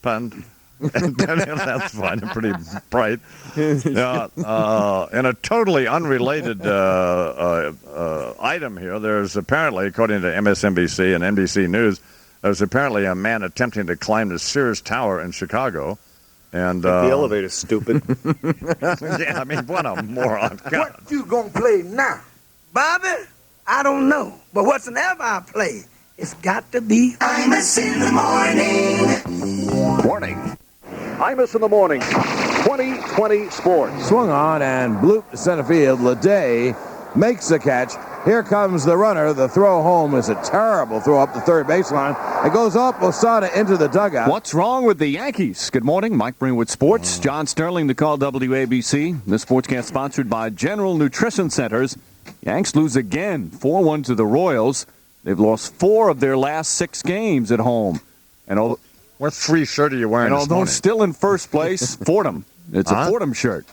Pun. That's fine. Pretty bright. In a totally unrelated item here, there's apparently, according to MSNBC and NBC News, there's apparently a man attempting to climb the Sears Tower in Chicago. And the elevator's stupid. Yeah, I mean, what a moron. God. What you gonna play now? Bobby? I don't know. But whatsoever I play, it's got to be Imus in the morning. Warning. Imus in the morning. 2020 Sports. Swung on and blooped to center field. Leday makes the catch. Here comes the runner. The throw home is a terrible throw up the third baseline. It goes up Osada into the dugout. What's wrong with the Yankees? Good morning. Mike Breen with Sports. John Sterling to call WABC. This sportscast sponsored by General Nutrition Centers. Yanks lose again, 4-1 to the Royals. They've lost 4 of their last 6 games at home. And what free shirt are you wearing? And this although morning? Still in first place, Fordham. It's a Fordham shirt.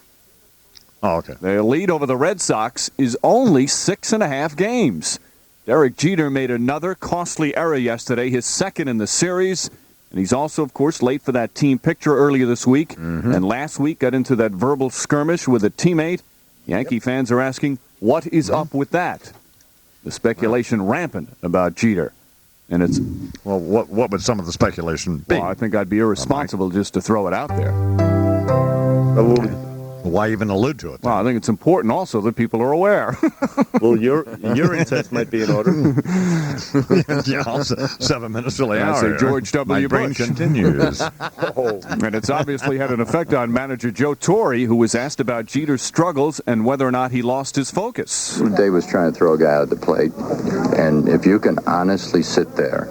Oh, okay. Their lead over the Red Sox is only 6.5 games. Derek Jeter made another costly error yesterday, his second in the series. And he's also, of course, late for that team picture earlier this week. Mm-hmm. And last week got into that verbal skirmish with a teammate. Yankee fans are asking, what is up with that? The speculation rampant about Jeter. And it's... Well, what would some of the speculation be? Well, I think I'd be irresponsible just to throw it out there. Why even allude to it? Well, I think it's important also that people are aware. Well, your test might be in order. Yeah, 7 minutes till the hour. Say George W. My brain Bush continues. And it's obviously had an effect on manager Joe Torre, who was asked about Jeter's struggles and whether or not he lost his focus. Dave was trying to throw a guy out at the plate, and if you can honestly sit there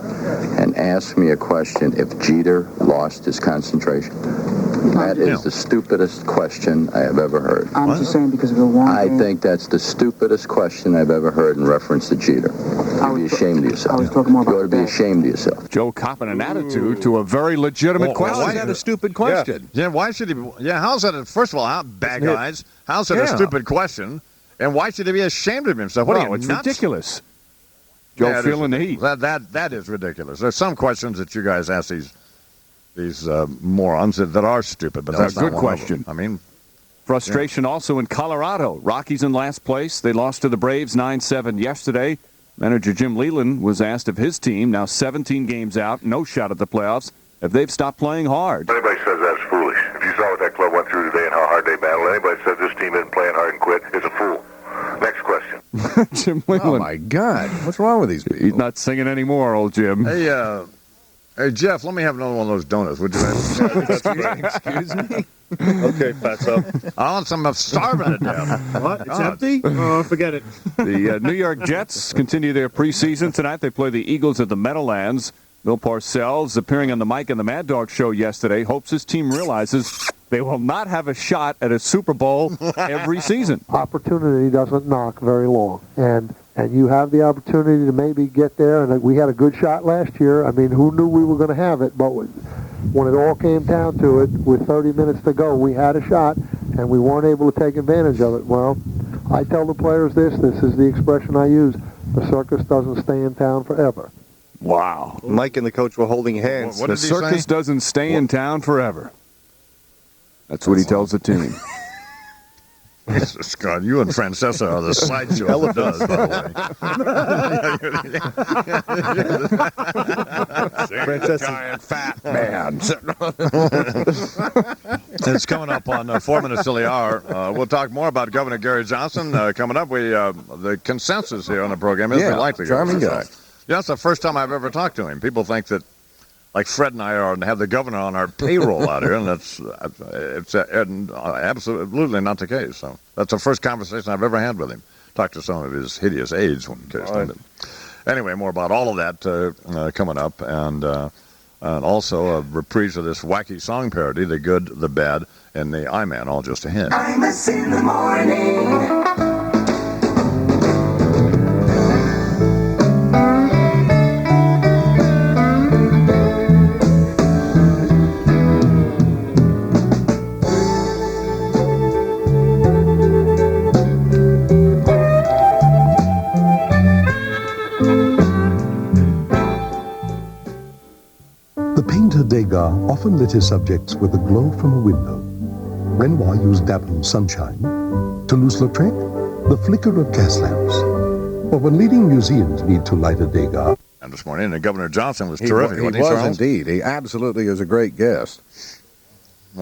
and ask me a question if Jeter lost his concentration, that is the stupidest question I have ever heard. I'm just saying because of the long I think that's the stupidest question I've ever heard in reference to Jeter. You be ashamed of yourself. I was talking more about you ought to be ashamed of yourself. Joe copping an attitude to a very legitimate question. Why is that a stupid question? Yeah, why should he be... Yeah, how's that... First of all, bad guys, how's that a stupid question? And why should he be ashamed of himself? What are you, it's nuts? Ridiculous. Joe feeling the heat. That is ridiculous. There's some questions that you guys ask these morons that are stupid, but that's a good not question. I mean... Frustration also in Colorado. Rockies in last place. They lost to the Braves 9-7 yesterday. Manager Jim Leyland was asked of his team, now 17 games out, no shot at the playoffs, if they've stopped playing hard. Anybody says that's foolish. If you saw what that club went through today and how hard they battled, anybody says this team isn't playing hard and quit is a fool. Next question. Jim Leyland. Oh, my God. What's wrong with these people? He's not singing anymore, old Jim. Hey, Jeff, let me have another one of those donuts, would you? Excuse me? Okay, pass up. I want some. I'm starving to death. What? It's empty? Oh, forget it. The New York Jets continue their preseason tonight. They play the Eagles at the Meadowlands. Bill Parcells, appearing on the Mike and the Mad Dog show yesterday, hopes his team realizes they will not have a shot at a Super Bowl every season. Opportunity doesn't knock very long, and you have the opportunity to maybe get there. And we had a good shot last year. I mean, who knew we were going to have it? But when it all came down to it, with 30 minutes to go, we had a shot, and we weren't able to take advantage of it. Well, I tell the players this is the expression I use: the circus doesn't stay in town forever. Wow. Mike and the coach were holding hands. What The did he circus say? doesn't stay in town forever. That's what he tells the team. Jesus God, you and Francesa are the sideshow that does, by the way. Francesa. Giant fat man. It's coming up on 4 minutes till the hour. We'll talk more about Governor Gary Johnson coming up. The consensus here on the program is we like the charming guy. Yeah, it's the first time I've ever talked to him. People think that, like Fred and I have the governor on our payroll out here, and it's absolutely not the case. So that's the first conversation I've ever had with him. Talked to some of his hideous aides when occasionally. Anyway, more about all of that coming up, and also a reprise of this wacky song parody, The Good, the Bad, and the I-Man, all just ahead. Imus in the morning. Degas often lit his subjects with a glow from a window. Renoir used dappling sunshine. Toulouse-Lautrec, the flicker of gas lamps. But when leading museums need to light a Degas... And this morning, and Governor Johnson was terrific. He wasn't was Charles? indeed. He absolutely is a great guest.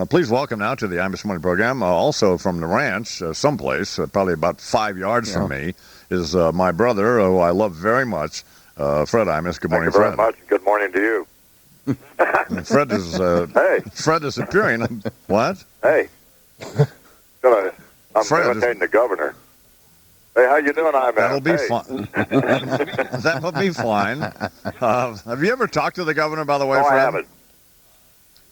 Please welcome now to the Imus Morning program, also from the ranch, someplace, probably about 5 yards from me, is my brother, who I love very much, Fred Imus. Good morning, Fred. Thank you very much. Good morning to you. Fred is Fred is appearing. What? Hey. I'm imitating the governor. Hey, how you doing, Imus? That'll be fine. That will be fine. Have you ever talked to the governor, by the way, No, Fred? I haven't.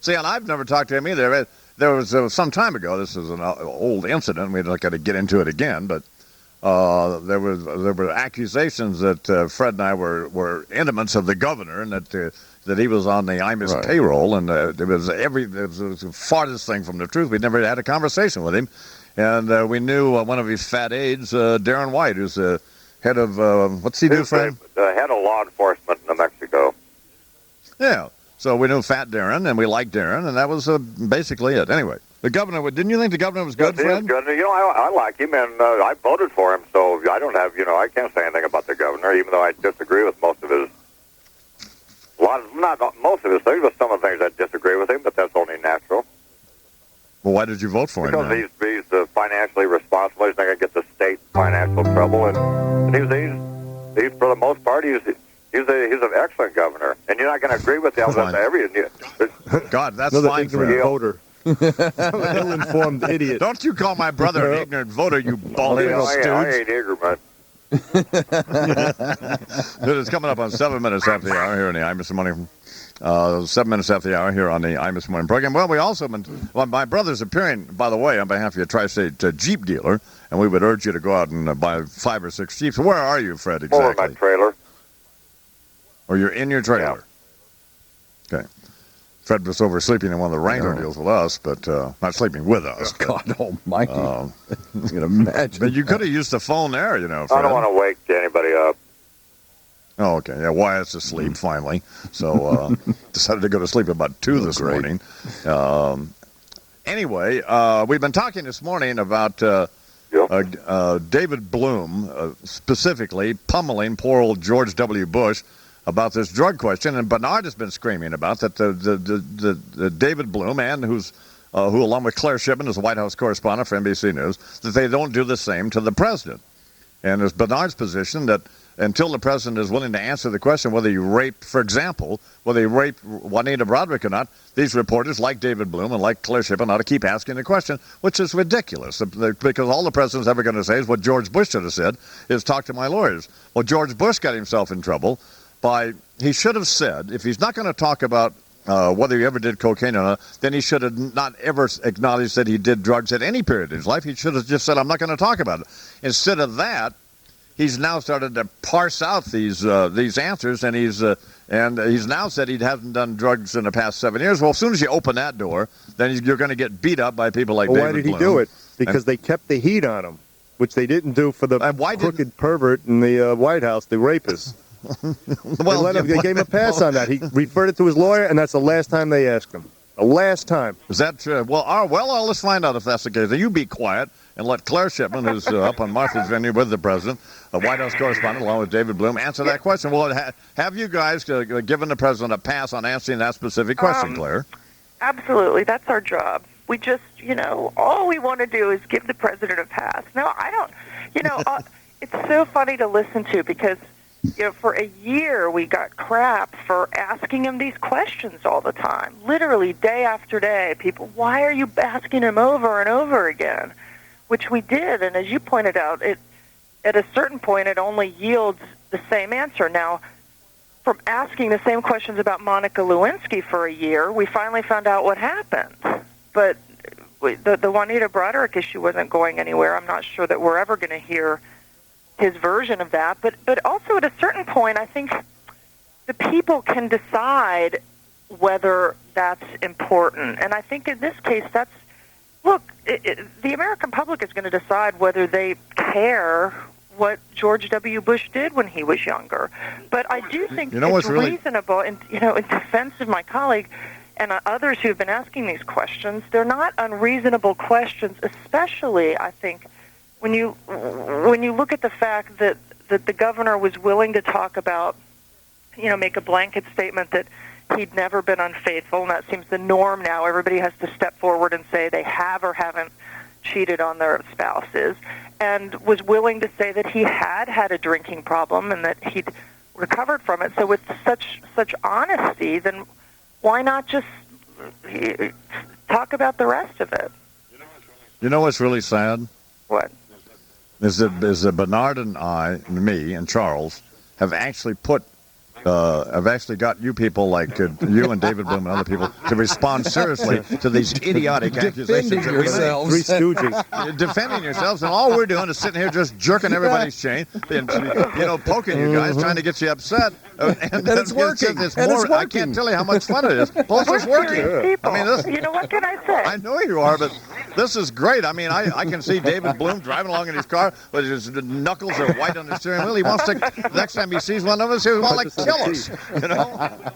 See, and I've never talked to him either. There was some time ago. This is an old incident. We're not going to get into it again, but there were accusations that Fred and I were intimates of the governor, and that he was on the Imus payroll, and it was the farthest thing from the truth. We'd never had a conversation with him, and we knew one of his fat aides, Darren White, who's the head of what's he do, Fred? The head of law enforcement in New Mexico. Yeah. So we knew Fat Darren, and we liked Darren, and that was basically it. Anyway, the governor, didn't you think the governor was good, Yes, he Fred? is good. You know, I like him, and I voted for him, so I don't have, I can't say anything about the governor, even though I disagree with most of his, not most of his things, but some of the things I disagree with him, but that's only natural. Well, why did you vote for him? Because he's financially responsible. He's not going to get the state financial trouble, and he's for the most part, he's an excellent governor, and you're not going to agree with him. God, that's another fine, ignorant Fred. voter. Ill-informed idiot. Don't you call my brother an ignorant voter, you bald-headed stooge. I ain't ignorant. It's coming up on 7 minutes after the hour here on the Imus Morning. 7 minutes after the hour here on the Imus Morning program. Well, we also my brother's appearing, by the way, on behalf of your tri-state Jeep dealer, and we would urge you to go out and buy 5 or 6 Jeeps. Where are you, Fred, exactly? Over my trailer. Or you're in your trailer? Yeah. Okay. Fred was over sleeping in one of the Wrangler deals with us, but not sleeping with us. God almighty. You can imagine. But you could have used the phone there, Fred. I don't want to wake anybody up. Oh, okay. Yeah, Wyatt's asleep, finally. So decided to go to sleep about 2 this morning. Anyway, we've been talking this morning about David Bloom, specifically pummeling poor old George W. Bush about this drug question, and Bernard has been screaming about that the David Bloom, and who along with Claire Shipman is the White House correspondent for NBC News, that they don't do the same to the president. And it's Bernard's position that until the president is willing to answer the question whether he raped, for example, whether he raped Juanita Broderick or not, these reporters, like David Bloom and like Claire Shipman, ought to keep asking the question, which is ridiculous, because all the president's ever going to say is what George Bush should have said, is talk to my lawyers. Well, George Bush got himself in trouble he should have said, if he's not going to talk about whether he ever did cocaine or not, then he should have not ever acknowledged that he did drugs at any period in his life. He should have just said, I'm not going to talk about it. Instead of that, he's now started to parse out these answers, and he's now said he hasn't done drugs in the past 7 years. Well, as soon as you open that door, then you're going to get beat up by people like David Bloom. Why did he do it? Because they kept the heat on him, which they didn't do for the crooked pervert in the White House, the rapist. They gave him a pass on that. He referred it to his lawyer, and that's the last time they asked him. The last time. Is that true? Well, let's find out if that's the case. You be quiet and let Claire Shipman, who's up on Martha's Vineyard with the president, a White House correspondent, along with David Bloom, answer that question. Well, have you guys given the president a pass on answering that specific question, Claire? Absolutely. That's our job. We just, all we want to do is give the president a pass. No, I don't, it's so funny to listen to because, for a year we got crap for asking him these questions all the time. Literally, day after day, people, why are you asking him over and over again? Which we did, and as you pointed out, at a certain point it only yields the same answer. Now, from asking the same questions about Monica Lewinsky for a year, we finally found out what happened. But the Juanita Broderick issue wasn't going anywhere. I'm not sure that we're ever going to hear his version of that. But also at a certain point, I think the people can decide whether that's important. And I think in this case, the American public is going to decide whether they care what George W. Bush did when he was younger. But I do think it's reasonable, in defense of my colleague, and others who have been asking these questions, they're not unreasonable questions, especially, I think, when you look at the fact that the governor was willing to talk about, make a blanket statement that he'd never been unfaithful, and that seems the norm now. Everybody has to step forward and say they have or haven't cheated on their spouses, and was willing to say that he had a drinking problem and that he'd recovered from it. So with such honesty, then why not just talk about the rest of it? You know what's really sad? What? Is that Bernard and me and Charles have actually got you people like you and David Bloom and other people to respond seriously to these idiotic accusations. Defending yourselves. Three stooges. Defending yourselves, and all we're doing is sitting here just jerking everybody's chain, and, poking you guys, trying to get you upset. And it's working. It's more, I can't tell you how much fun it is. Plus, it's working. People. I mean, you know, what can I say? I know you are, but this is great. I mean, I can see David Bloom driving along in his car, but his knuckles are white on the steering wheel. He wants to, next time he sees one of us, he'll want to kill us,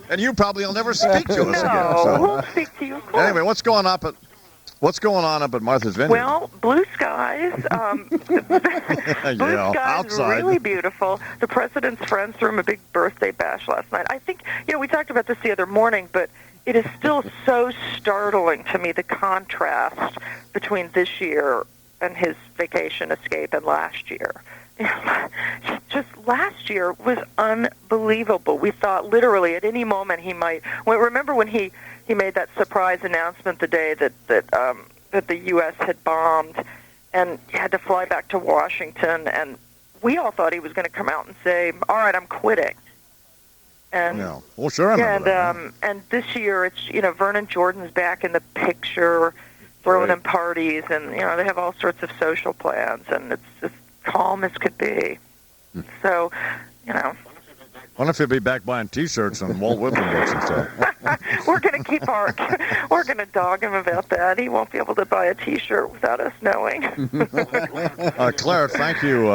And you probably will never speak to us again. So. We'll speak to you, of course. Anyway, what's going on up at Martha's Vineyard? Well, blue skies. Blue skies outside. Really beautiful. The president's friends threw him a big birthday bash last night. I think, we talked about this the other morning, but it is still so startling to me, the contrast between this year and his vacation escape and last year. Just last year was unbelievable. We thought literally at any moment he might. Remember when he made that surprise announcement the day that the U.S. had bombed and had to fly back to Washington, and we all thought he was going to come out and say, "All right, I'm quitting." And well, sure, I remember that. And this year it's Vernon Jordan's back in the picture, throwing them parties, and they have all sorts of social plans, and it's just calm as could be. So, I wonder if he'll be back buying T-shirts and Walt Whitman books and stuff. We're going to we're going to dog him about that. He won't be able to buy a T-shirt without us knowing. Claire, thank you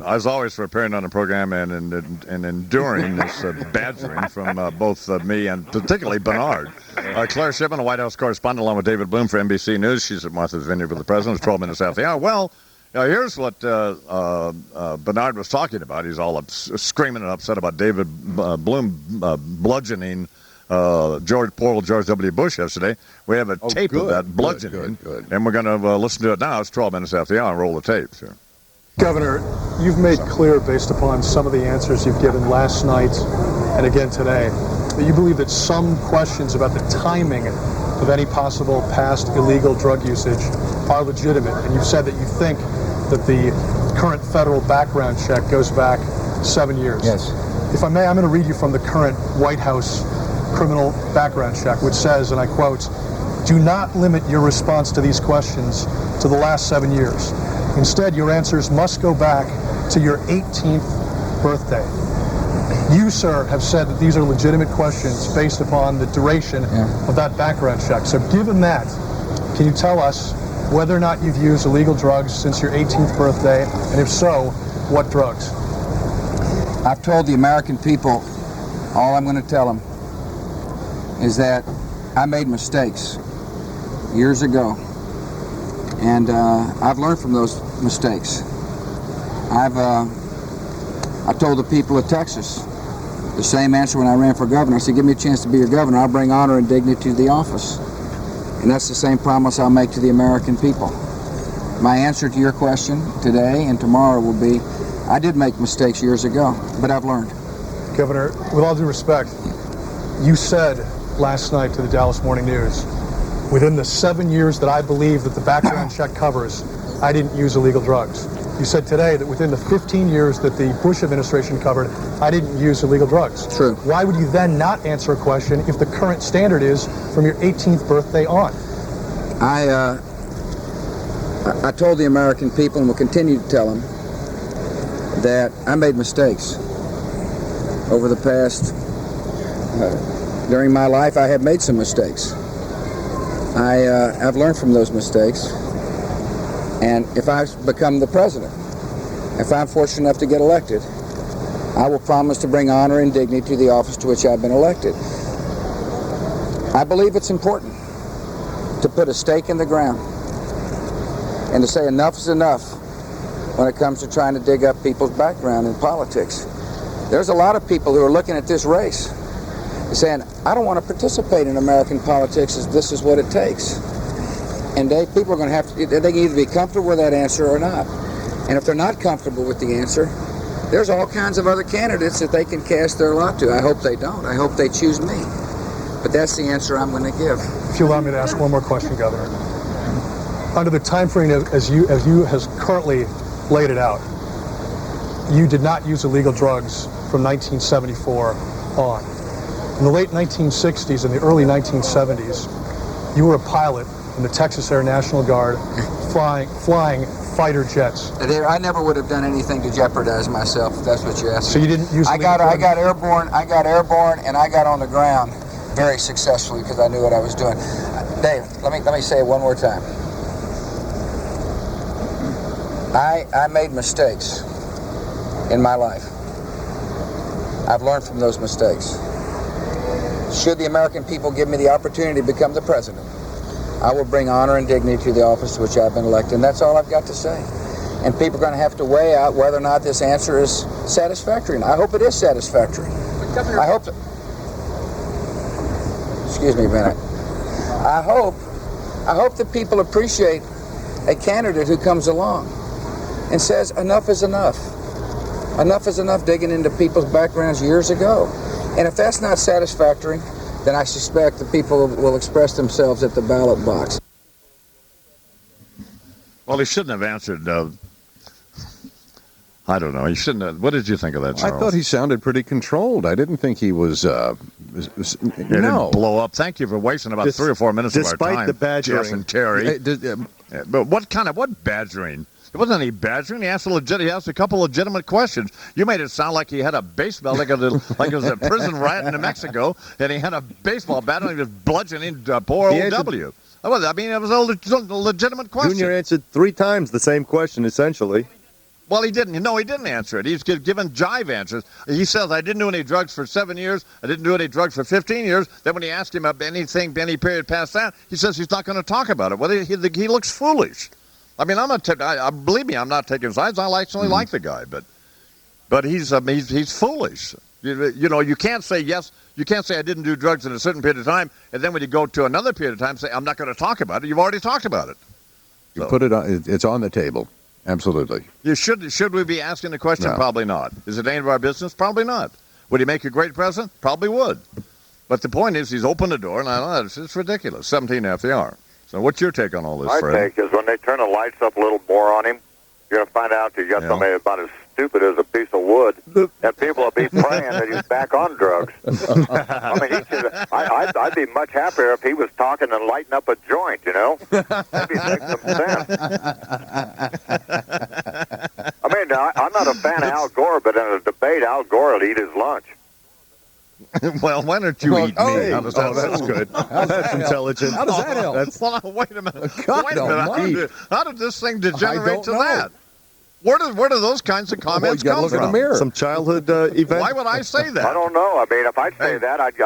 as always for appearing on the program and enduring this badgering from both me and particularly Bernard. Claire Shipman, a White House correspondent, along with David Bloom for NBC News. She's at Martha's Vineyard with the president. It's 12 minutes after the hour. Well, here's what Bernard was talking about. He's all screaming and upset about David Bloom bludgeoning poor old George W. Bush yesterday. We have a tape of that bludgeoning, and we're going to listen to it now. It's 12 minutes after the hour. Roll the tape, sir. Governor, you've made clear, based upon some of the answers you've given last night and again today, that you believe that some questions about the timing of any possible past illegal drug usage are legitimate. And you've said that you think that the current federal background check goes back 7 years. Yes. If I may, I'm going to read you from the current White House criminal background check, which says, and I quote, "Do not limit your response to these questions to the last 7 years. Instead, your answers must go back to your 18th birthday." You, sir, have said that these are legitimate questions based upon the duration of that background check. So given that, can you tell us whether or not you've used illegal drugs since your 18th birthday, and if so, what drugs? I've told the American people, all I'm going to tell them is that I made mistakes years ago, and I've learned from those mistakes. I told the people of Texas the same answer when I ran for governor. I said, give me a chance to be your governor. I'll bring honor and dignity to the office. And that's the same promise I'll make to the American people. My answer to your question today and tomorrow will be, I did make mistakes years ago, but I've learned. Governor, with all due respect, you said last night to the Dallas Morning News, within the 7 years that I believe that the background check covers, I didn't use illegal drugs. You said today that within the 15 years that the Bush administration covered, I didn't use illegal drugs. True. Why would you then not answer a question if the current standard is from your 18th birthday on? I told the American people, and will continue to tell them, that I made mistakes over the past. During my life, I have made some mistakes. I've learned from those mistakes. And if I become the president, if I'm fortunate enough to get elected, I will promise to bring honor and dignity to the office to which I've been elected. I believe it's important to put a stake in the ground and to say enough is enough when it comes to trying to dig up people's background in politics. There's a lot of people who are looking at this race and saying, I don't want to participate in American politics as this is what it takes. And people are going to have to, they can either be comfortable with that answer or not. And if they're not comfortable with the answer, there's all kinds of other candidates that they can cast their lot to. I hope they don't. I hope they choose me. But that's the answer I'm going to give. If you allow me to ask one more question, Governor. Under the time frame as you has currently laid it out, you did not use illegal drugs from 1974 on. In the late 1960s and the early 1970s, you were a pilot in the Texas Air National Guard, flying fighter jets. I never would have done anything to jeopardize myself, if that's what you're asking. So you didn't use. I got airborne, and I got on the ground very successfully because I knew what I was doing. Dave, let me say it one more time. I made mistakes in my life. I've learned from those mistakes. Should the American people give me the opportunity to become the president, I will bring honor and dignity to the office to which I've been elected, and that's all I've got to say. And people are going to have to weigh out whether or not this answer is satisfactory, and I hope it is satisfactory. I hope that, excuse me a minute. I hope that people appreciate a candidate who comes along and says enough is enough. Enough is enough digging into people's backgrounds years ago. And if that's not satisfactory, then I suspect the people will express themselves at the ballot box. Well, he shouldn't have answered. I don't know. He shouldn't have. What did you think of that, Charles? I thought he sounded pretty controlled. I didn't think he was. Didn't blow up. Thank you for wasting about 3 or 4 minutes of our time. Despite the badgering. Jeff and Terry. But what badgering? It wasn't any badgering. He asked a couple legitimate questions. You made it sound like he had a baseball, like it was a prison riot in New Mexico, and he had a baseball bat and he was bludgeoning poor old W. I mean, it was a legitimate question. Junior answered 3 times the same question, essentially. Well, he didn't. No, he didn't answer it. He's given jive answers. He says, I didn't do any drugs for 7 years. I didn't do any drugs for 15 years. Then when he asked him about any period past that, he says he's not going to talk about it. Well, he looks foolish. I mean, believe me, I'm not taking sides. I actually like the guy, but he's foolish. You can't say yes. You can't say I didn't do drugs in a certain period of time, and then when you go to another period of time, say I'm not going to talk about it. You've already talked about it. You put it on. It's on the table. Absolutely. Should we be asking the question? No. Probably not. Is it any of our business? Probably not. Would he make a great president? Probably would. But the point is, he's opened the door, and I know it's ridiculous. 17 after the hour. So what's your take on all this, Fred? My take is when they turn the lights up a little more on him, you're going to find out you got somebody about as stupid as a piece of wood, and people will be praying that he's back on drugs. I mean, I'd be much happier if he was talking and lighting up a joint, Maybe make some sense. I mean, I'm not a fan of Al Gore, but in a debate, Al Gore will eat his lunch. Well, why don't you eat me? That's good. That's intelligent. How does that help? Wait a minute. God Wait a minute. How did this thing degenerate to that? Where do those kinds of comments come from? In the mirror. Some childhood event. Why would I say that? I don't know. I mean, if I'd say that, I'd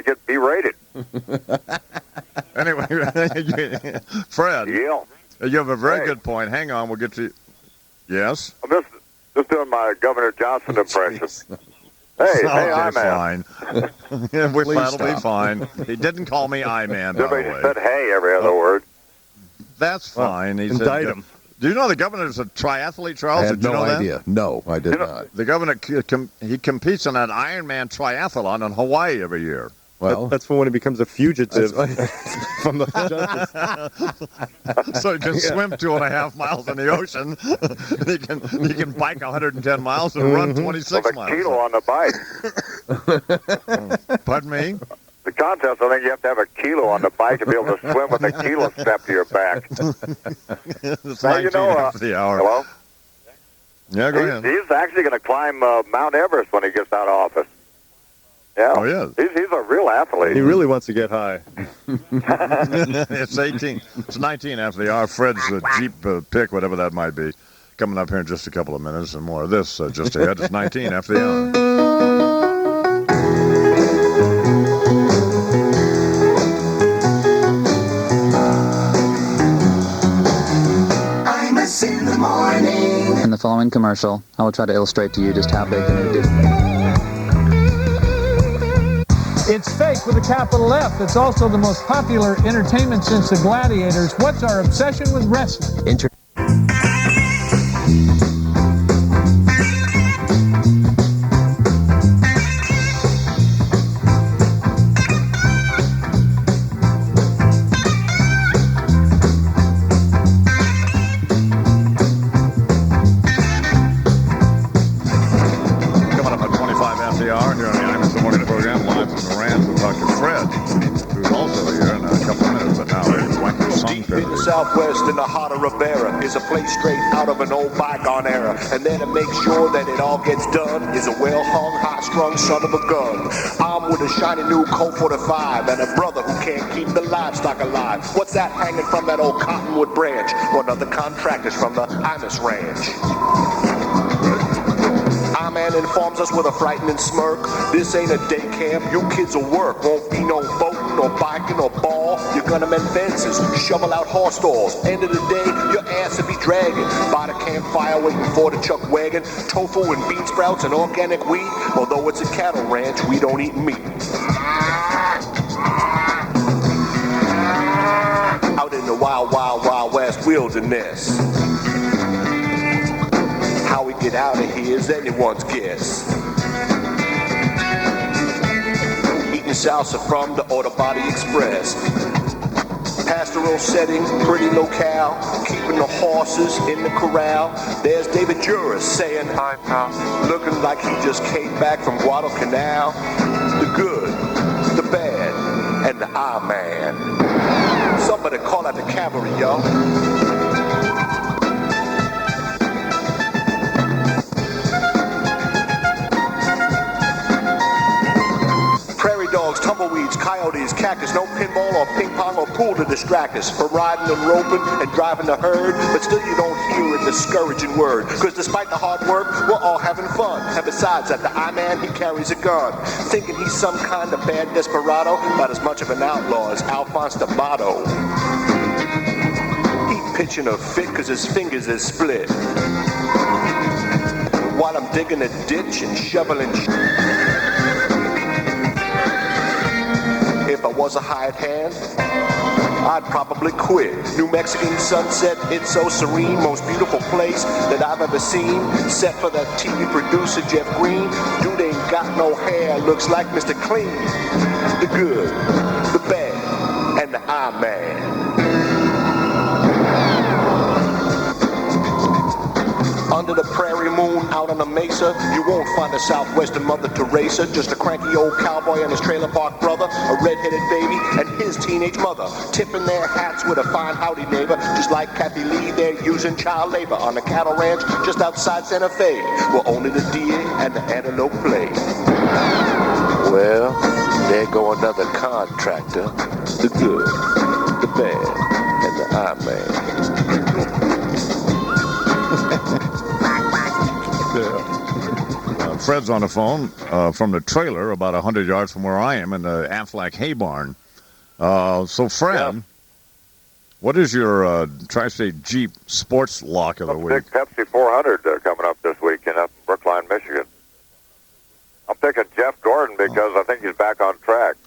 get berated. Anyway, Fred, you have a very good point. Hang on, we'll get to. Yes. I'm just doing my Governor Johnson impression. Hey, I'm fine. That'll be fine. He didn't call me I-Man, by the way. Everybody said hey every other word. That's fine. He indict said, him. Do you know the governor's a triathlete, Charles? I had Did you no know idea. That? No, I did not. The governor, he competes in an Ironman triathlon in Hawaii every year. Well, that's for when he becomes a fugitive from the justice. So he can swim 2.5 miles in the ocean. he can bike 110 miles and run 26 with a miles. Kilo on the bike. Pardon me? The contest, I think you have to have a kilo on the bike to be able to swim with a kilo strapped to your back. It's 19 after the hour. Hello? Yeah, go ahead. He's actually going to climb Mount Everest when he gets out of office. Yeah. Oh, yeah. He's a real athlete. He really wants to get high. It's 19 after the hour. Fred's Jeep pick, whatever that might be, coming up here in just a couple of minutes, and more of this just ahead. It's 19 after the hour. following commercial, I will try to illustrate to you just how big the new dude is. It's fake with a capital F. It's also the most popular entertainment since the Gladiators. What's our obsession with wrestling? Southwest in the heart of Rivera is a place straight out of an old bygone era. And then to make sure that it all gets done is a well-hung, high-strung son of a gun. Armed with a shiny new Colt 45 and a brother who can't keep the livestock alive. What's that hanging from that old cottonwood branch? One of the contractors from the Imus ranch. Our man informs us with a frightening smirk. This ain't a day camp, you kids will work. Won't be no boating or biking or ball. You're gonna mend fences, shovel out horse stalls. End of the day, your ass will be dragging. By the campfire waiting for the chuck wagon. Tofu and bean sprouts and organic wheat. Although it's a cattle ranch, we don't eat meat. Out in the wild, wild, wild west wilderness. How we get out of here is anyone's guess. Eating salsa from the Auto Body Express. Pastoral setting, pretty locale. Keeping the horses in the corral. There's David Juris saying, "Hi, pal." Looking like he just came back from Guadalcanal. The good, the bad, and the I-Man. Somebody call out the cavalry, y'all. Dogs, tumbleweeds, coyotes, cactus, no pinball or ping pong or pool to distract us from riding and roping and driving the herd, but still you don't hear a discouraging word, because despite the hard work, we're all having fun, and besides that, the I-Man, he carries a gun, thinking he's some kind of bad desperado, not as much of an outlaw as Alphonse D'Amato. He pitching a fit because his fingers is split, while I'm digging a ditch and shoveling If I was a hired hand, I'd probably quit. New Mexican sunset, it's so serene, most beautiful place that I've ever seen. Set for that TV producer Jeff Green. Dude ain't got no hair, looks like Mr. Clean. The good, the bad, and the I-Man. Under the prairie moon, out on the mesa, you won't find a southwestern Mother Teresa, just a cranky old cowboy and his trailer park brother, a red-headed baby and his teenage mother, tipping their hats with a fine howdy neighbor, just like Kathy Lee, they're using child labor on a cattle ranch just outside Santa Fe, where only the deer and the antelope play. Well, there go another contractor, the good, the bad, and the I-Man. Fred's on the phone from the trailer about 100 yards from where I am in the Aflac hay barn. So, Fred, what is your Tri-State Jeep sports lock of the week? Big Pepsi 400 coming up this weekend up in Brookline, Michigan. I'm picking Jeff Gordon because I think he's back on track.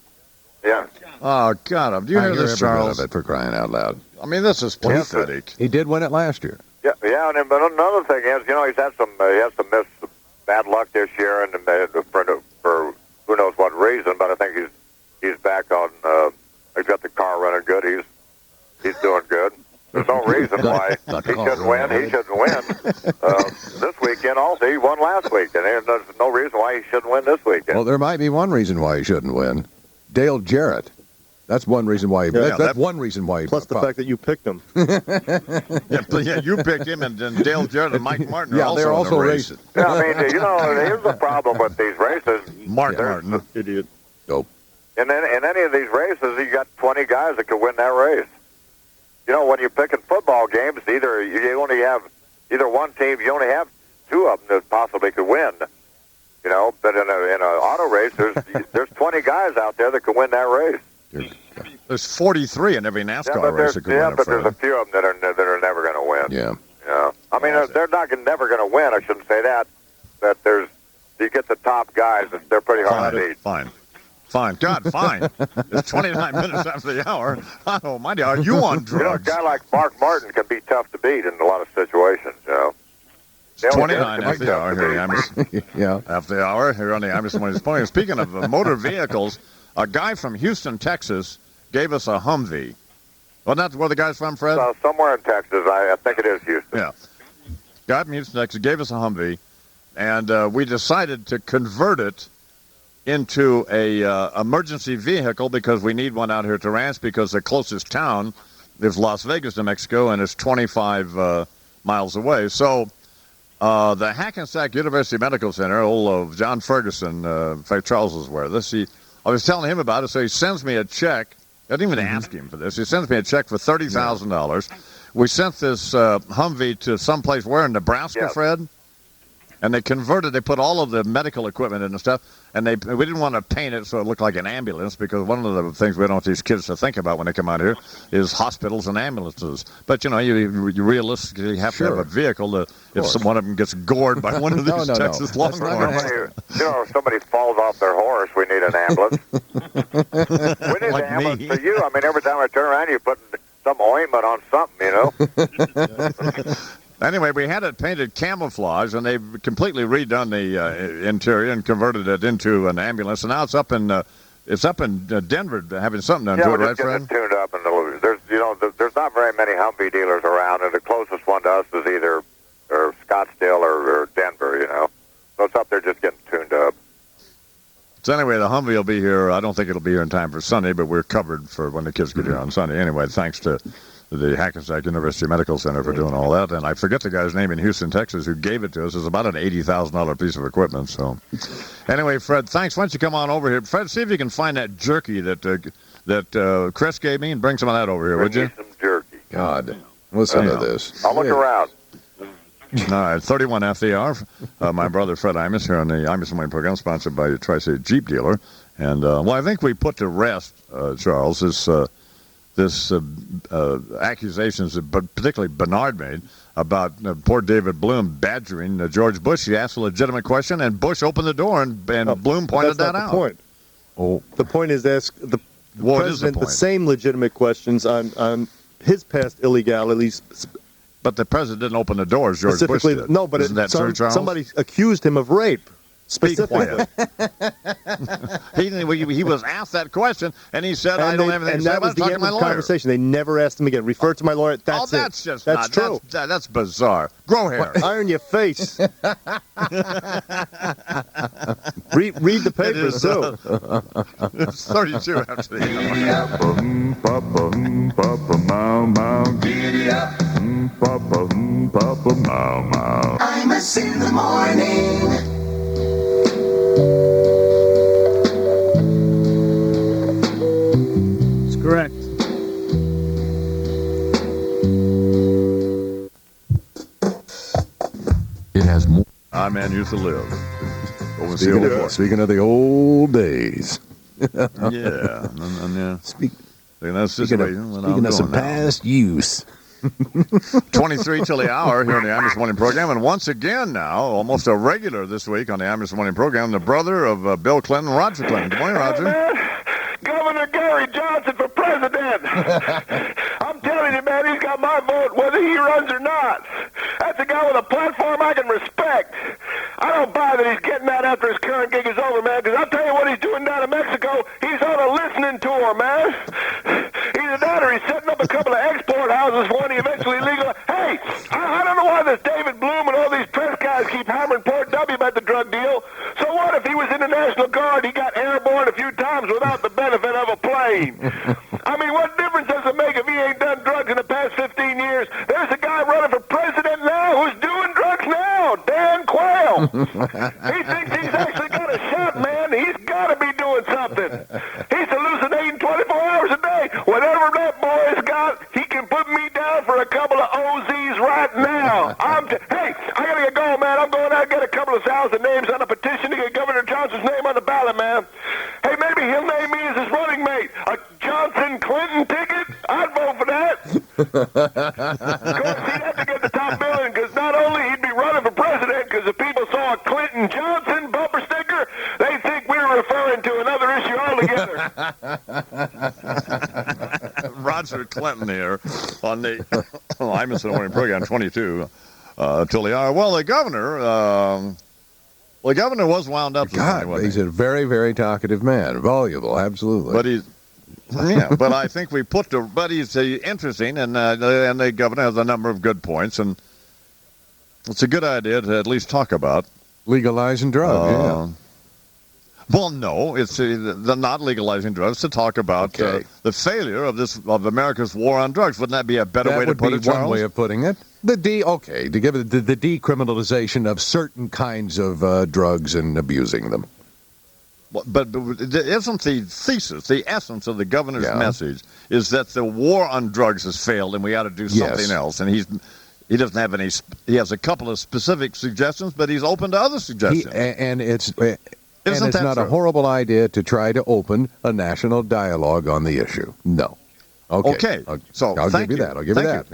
Yeah. Oh, God. Do you hear this, Charles? Of it, for crying out loud. I mean, this is pathetic. He did win it last year. Yeah, but another thing is, he's had some, he has to miss bad luck this year, and for who knows what reason. But I think he's back on. He's got the car running good. He's doing good. There's no reason why he shouldn't win. He shouldn't win this weekend. Also, he won last week, and there's no reason why he shouldn't win this weekend. Well, there might be one reason why he shouldn't win. Dale Jarrett. That's one reason why. That's one reason why. Plus the fact that you picked him. yeah, you picked him, and Dale Jarrett and Mike Martin are they're also racing. Yeah, I mean, here's the problem with these races. Martin, idiot. Nope. In any of these races, you got 20 guys that could win that race. When you're picking football games, you only have one team. You only have two of them that possibly could win. But in an auto race, there's 20 guys out there that could win that race. There's 43 in every NASCAR race that could win. But there's a few of them that are never going to win. Yeah. I mean, they're never going to win. I shouldn't say that. You get the top guys, they're pretty hard to beat. Fine. God, fine. It's 29 minutes after the hour. Oh, my God, are you on drugs? A guy like Mark Martin can be tough to beat in a lot of situations, It's 29 after the hour here on the after the hour here on the Imus Morning Sports. Speaking of motor vehicles, a guy from Houston, Texas, gave us a Humvee. Well, that's where the guy's from, Fred? Somewhere in Texas. I think it is Houston. Yeah. Guy from Houston, Texas, gave us a Humvee, and we decided to convert it into a emergency vehicle because we need one out here to Ranch because the closest town is Las Vegas, New Mexico, and it's 25 miles away. So the Hackensack University Medical Center, old John Ferguson, in fact, Charles was aware of this. I was telling him about it, so he sends me a check. I didn't even ask him for this. He sends me a check for $30,000. We sent this Humvee to someplace where in Nebraska, Fred? And they put all of the medical equipment in and stuff, and we didn't want to paint it so it looked like an ambulance because one of the things we don't want these kids to think about when they come out here is hospitals and ambulances. But, you realistically have to have a vehicle if one of them gets gored by one of these Texas Longhorns. Somebody falls off their horse, we need an ambulance. We need an ambulance for you. I mean, every time I turn around, you're putting some ointment on something, Anyway, we had it painted camouflage, and they've completely redone the interior and converted it into an ambulance. And now it's up in Denver having something done to it, right, Fred? Tuned up, and there's not very many Humvee dealers around, and the closest one to us is either Scottsdale or Denver. So it's up there just getting tuned up. So anyway, the Humvee will be here. I don't think it'll be here in time for Sunday, but we're covered for when the kids get here on Sunday. Anyway, thanks to the Hackensack University Medical Center for doing all that. And I forget the guy's name in Houston, Texas, who gave it to us. It's about an $80,000 piece of equipment. So anyway, Fred, thanks. Why don't you come on over here? Fred, see if you can find that jerky that Chris gave me and bring some of that over here, would you? Some jerky. God, listen to this. I'll look around. All right, 31 after the hour. My brother Fred Imus here on the Imus Morning Program, sponsored by Tri-State Jeep Dealer. And, I think we put to rest, Charles, this accusations that particularly Bernard made about poor David Bloom badgering George Bush. He asked a legitimate question, and Bush opened the door, and Bloom pointed that out. That's not the point. Oh. The point is ask the president the same legitimate questions on his past illegalities. But the president didn't open the doors, George Bush did. No, but isn't that true, Charles? Somebody accused him of rape. Speak quiet. He was asked that question, and he said, "I don't have anything to say about it. Talk to my lawyer." Conversation. They never asked him again. Refer to my lawyer. That's it. That's true. That's bizarre. Grow hair. Iron your face. read the papers too. It's 32 after the hour. Imus in the morning. That's correct. It has more. Our man used to live. Speaking of the old days. Yeah. Speaking of some past use. 23 till the hour here on the Imus Morning Program. And once again now, almost a regular this week on the Imus Morning Program, the brother of Bill Clinton, Roger Clinton. Good morning, Roger. Hey, man. Governor Gary Johnson for president. I'm telling you, man, he's got my vote whether he runs or not. That's a guy with a platform I can respect. I don't buy that he's getting that after his current gig is over, man, because I'll tell you what he's doing down in Mexico. He's on a listening tour, man. Either that or he's setting up a couple of export houses for when he eventually legalizes. Hey, I don't know why this David Bloom and all these press guys keep hammering Port W about the drug deal. So what if he was in the National Guard, he got airborne a few times without the benefit of a plane? I mean, what difference does it make if he ain't done drugs in the past 15 years? There's a guy running for president now who's doing drugs now, Dan Quayle. He thinks he's actually got a shot, man. He's got to be doing something. He's hallucinating 24 hours a day. Whatever that boy's got, he can put me down for a couple of OZs right now. Hey, I got to get going, man. I'm going out and get a couple of 1,000 names on a petition to get Governor Johnson's name on the ballot, man. Hey, maybe he'll name me as his running mate. A Johnson Clinton ticket? I'd vote for that. Of course, he'd have to get the top billing because not Roger Clinton here on the Imus in the Morning program 22 till the hour. Well, the governor was wound up. God, he's a very, very talkative man, voluble, absolutely. But he's but I think but he's interesting, and the governor has a number of good points, and it's a good idea to at least talk about legalizing drugs. Well, no, it's the not legalizing drugs, to talk about the failure of America's war on drugs. Wouldn't that be a better way to put it, Charles? One way of putting it. To give it the decriminalization of certain kinds of drugs and abusing them. But isn't the thesis, the essence of the governor's message, is that the war on drugs has failed and we ought to do something else? And he doesn't have any. He has a couple of specific suggestions, but he's open to other suggestions. It's not a horrible idea to try to open a national dialogue on the issue. No. Okay. So I'll give you that. I'll give you that.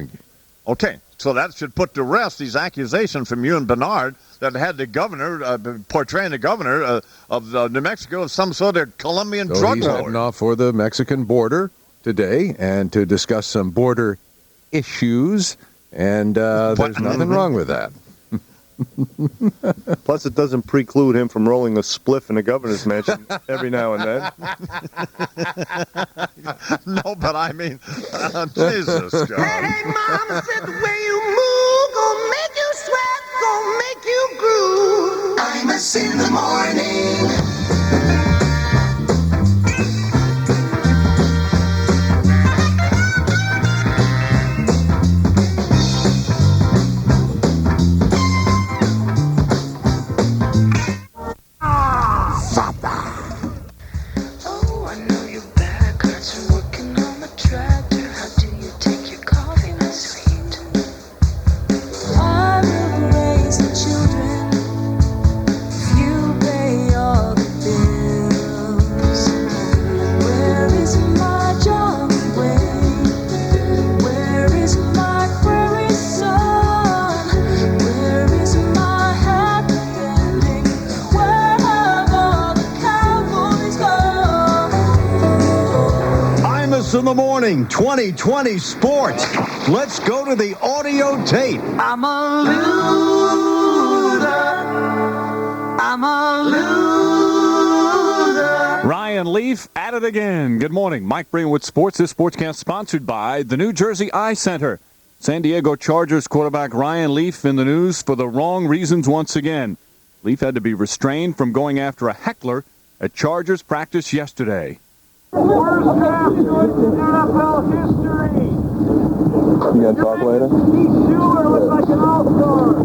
Okay. So that should put to rest these accusations from you and Bernard that had the governor portraying the governor of New Mexico as some sort of Colombian drug lord. He's heading off for the Mexican border today and to discuss some border issues, and there's nothing wrong with that. Plus, it doesn't preclude him from rolling a spliff in the governor's mansion every now and then. No, but I mean, Jesus, God. Hey, mama said the way you move gonna make you sweat, gonna make you groove. Imus in the morning. In the morning, 2020 sports. Let's go to the audio tape. I'm a loser. I'm a loser. Ryan Leaf at it again. Good morning. Mike Breen with sports. This sportscast sponsored by the New Jersey Eye Center. San Diego Chargers quarterback Ryan Leaf in the news for the wrong reasons once again. Leaf had to be restrained from going after a heckler at Chargers practice yesterday. Worst draft in NFL history. You gonna talk later? Steve Schuler looks like an all-star.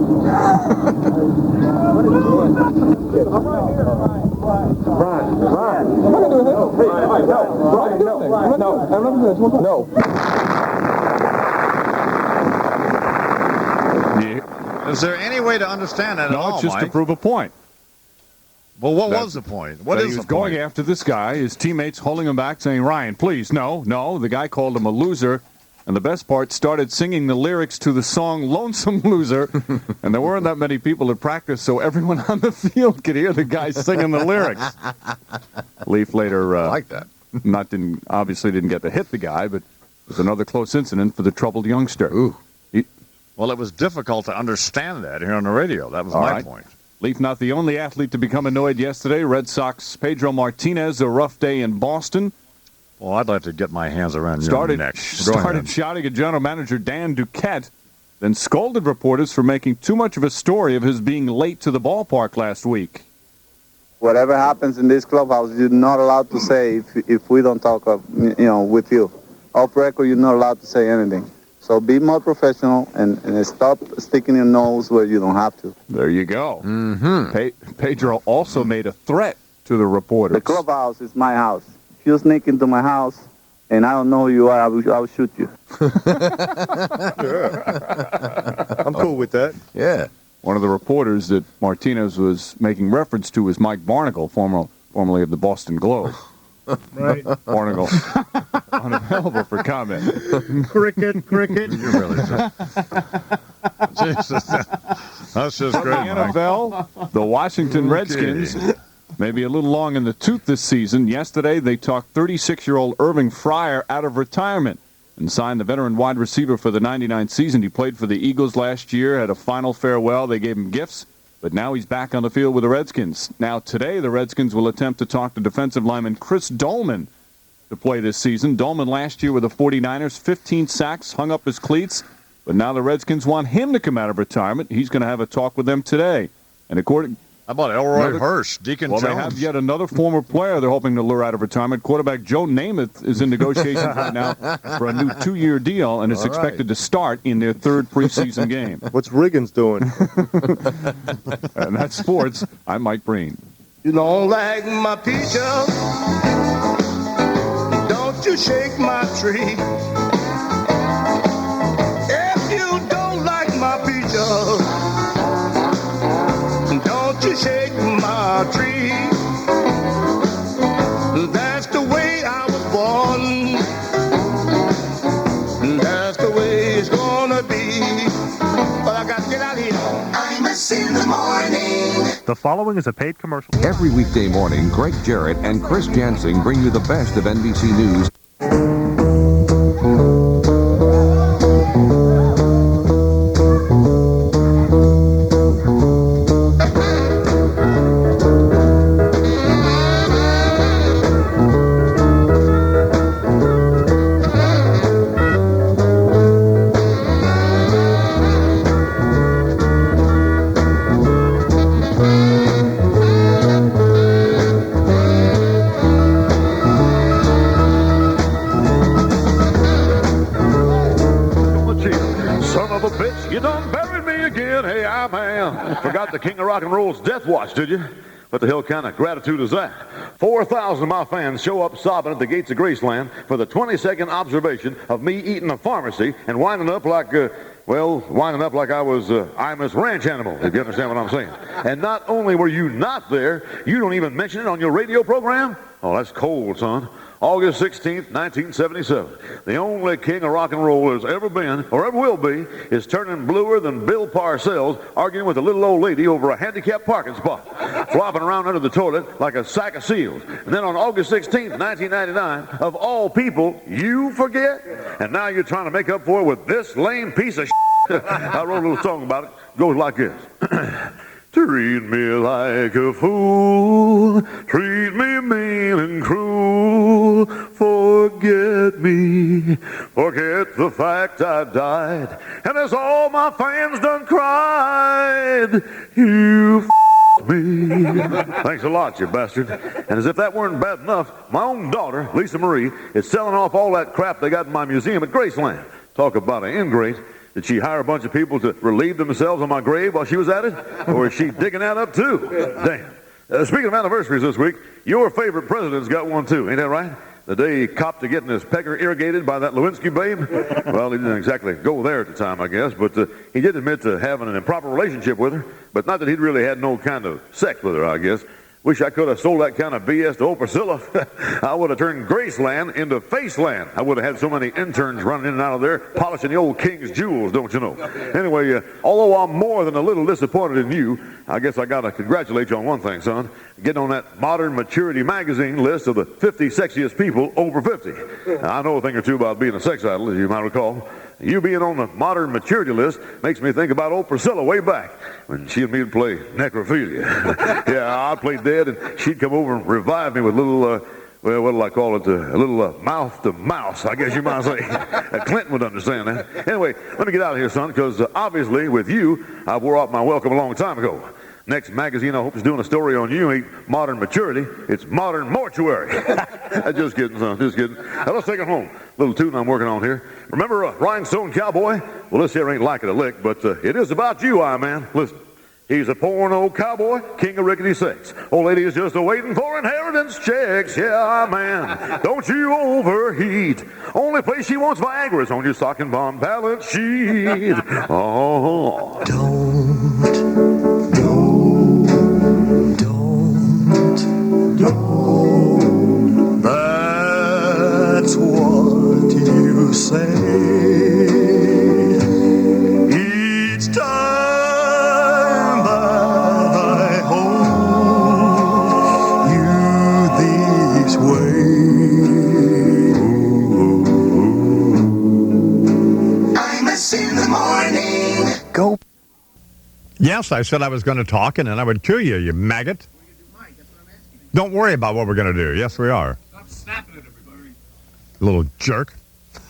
Is there any way to understand that at all, No, it's just Mike? to prove a point. Well, what was the point? What is he the was going after this guy, his teammates holding him back, saying, Ryan, please, no. The guy called him a loser, and the best part, started singing the lyrics to the song Lonesome Loser, and there weren't that many people at practice, so everyone on the field could hear the guy singing the lyrics. Leaf later like that. Obviously didn't get to hit the guy, but it was another close incident for the troubled youngster. Ooh. Well, it was difficult to understand that here on the radio. That was my point. Leaf not the only athlete to become annoyed yesterday. Red Sox Pedro Martinez, a rough day in Boston. Well, I'd like to get my hands around your neck. Started shouting at general manager Dan Duquette, then scolded reporters for making too much of a story of his being late to the ballpark last week. Whatever happens in this clubhouse, you're not allowed to say if we don't talk with you. Off record, you're not allowed to say anything. So be more professional and stop sticking your nose where you don't have to. There you go. Mm-hmm. Pedro also made a threat to the reporters. The clubhouse is my house. If you sneak into my house and I don't know who you are, I will shoot you. I'm cool with that. Yeah. One of the reporters that Martinez was making reference to was Mike Barnacle, formerly of the Boston Globe. Right. Barnacle, unavailable for comment. Cricket. You really Jesus. That's just great, The NFL, the Washington Redskins maybe a little long in the tooth this season. Yesterday, they talked 36-year-old Irving Fryer out of retirement and signed the veteran wide receiver for the 99 season. He played for the Eagles last year, had a final farewell. They gave him gifts, but now he's back on the field with the Redskins. Now today, the Redskins will attempt to talk to defensive lineman Chris Dolman to play this season. Dolman last year with the 49ers, 15 sacks, hung up his cleats, but now the Redskins want him to come out of retirement. He's going to have a talk with them today. And according... How about Elroy Hurst, Deacon Jones? Well, they have yet another former player they're hoping to lure out of retirement. Quarterback Joe Namath is in negotiations right now for a new 2-year deal and is expected to start in their third preseason game. What's Riggins doing? And that's sports. I'm Mike Breen. You don't like my peaches? Don't you shake my tree? If you don't like my peaches, don't you shake my tree. That's the way I was born. That's the way it's gonna be. But I got to get out of here. Imus in the morning. The following is a paid commercial. Every weekday morning, Greg Jarrett and Chris Jansing bring you the best of NBC News. Forgot the King of Rock and Roll's death watch, did you? What the hell kind of gratitude is that? 4,000 of my fans show up sobbing at the gates of Graceland for the 20-second observation of me eating a pharmacy and winding up like I was Imus ranch animal, if you understand what I'm saying. And not only were you not there, you don't even mention it on your radio program? Oh, that's cold, son. August 16th, 1977. The only king of rock and roll there's ever been, or ever will be, is turning bluer than Bill Parcells arguing with a little old lady over a handicapped parking spot, flopping around under the toilet like a sack of seals. And then on August 16th, 1999, of all people, you forget? And now you're trying to make up for it with this lame piece of shit. I wrote a little song about it. It goes like this. Treat me like a fool, treat me mean and cruel, forget me, forget the fact I died, and as all my fans done cried, you me. Thanks a lot, you bastard. And as if that weren't bad enough, my own daughter, Lisa Marie, is selling off all that crap they got in my museum at Graceland. Talk about an ingrate. Did she hire a bunch of people to relieve themselves on my grave while she was at it? Or is she digging that up too? Damn. Speaking of anniversaries this week, your favorite president's got one too, ain't that right? The day he copped to getting his pecker irrigated by that Lewinsky babe? Well, he didn't exactly go there at the time, I guess, but he did admit to having an improper relationship with her, but not that he'd really had no kind of sex with her, I guess. Wish I could have sold that kind of BS to old Priscilla. I would have turned Graceland into Faceland. I would have had so many interns running in and out of there, polishing the old king's jewels, don't you know? Anyway, although I'm more than a little disappointed in you, I guess I got to congratulate you on one thing, son. Getting on that Modern Maturity magazine list of the 50 sexiest people over 50. Now, I know a thing or two about being a sex idol, as you might recall. You being on the Modern Maturity list makes me think about old Priscilla way back when she and me would play necrophilia. Yeah, I'd play dead, and she'd come over and revive me with a little, well, what'll I call it? A little mouth-to-mouse, I guess you might say. Clinton would understand that. Anyway, let me get out of here, son, because obviously with you, I wore out my welcome a long time ago. Next magazine I hope is doing a story on you ain't Modern Maturity, it's Modern Mortuary. Just kidding, son, just kidding. Now let's take it home. Little tune I'm working on here. Remember Rhinestone Cowboy? Well, this here ain't like it a lick, but it is about you, man. Listen. He's a poor old cowboy, king of rickety sex. Old lady is just a-waiting for inheritance checks. Yeah, man, don't you overheat. Only place she wants Viagra is on your stocking bomb balance sheet. Oh. That's what you say each time that I hold Yes, I said I was going to talk, and then I would cue you, you maggot. Don't worry about what we're going to do. Yes, we are. Stop snapping at everybody. Little jerk.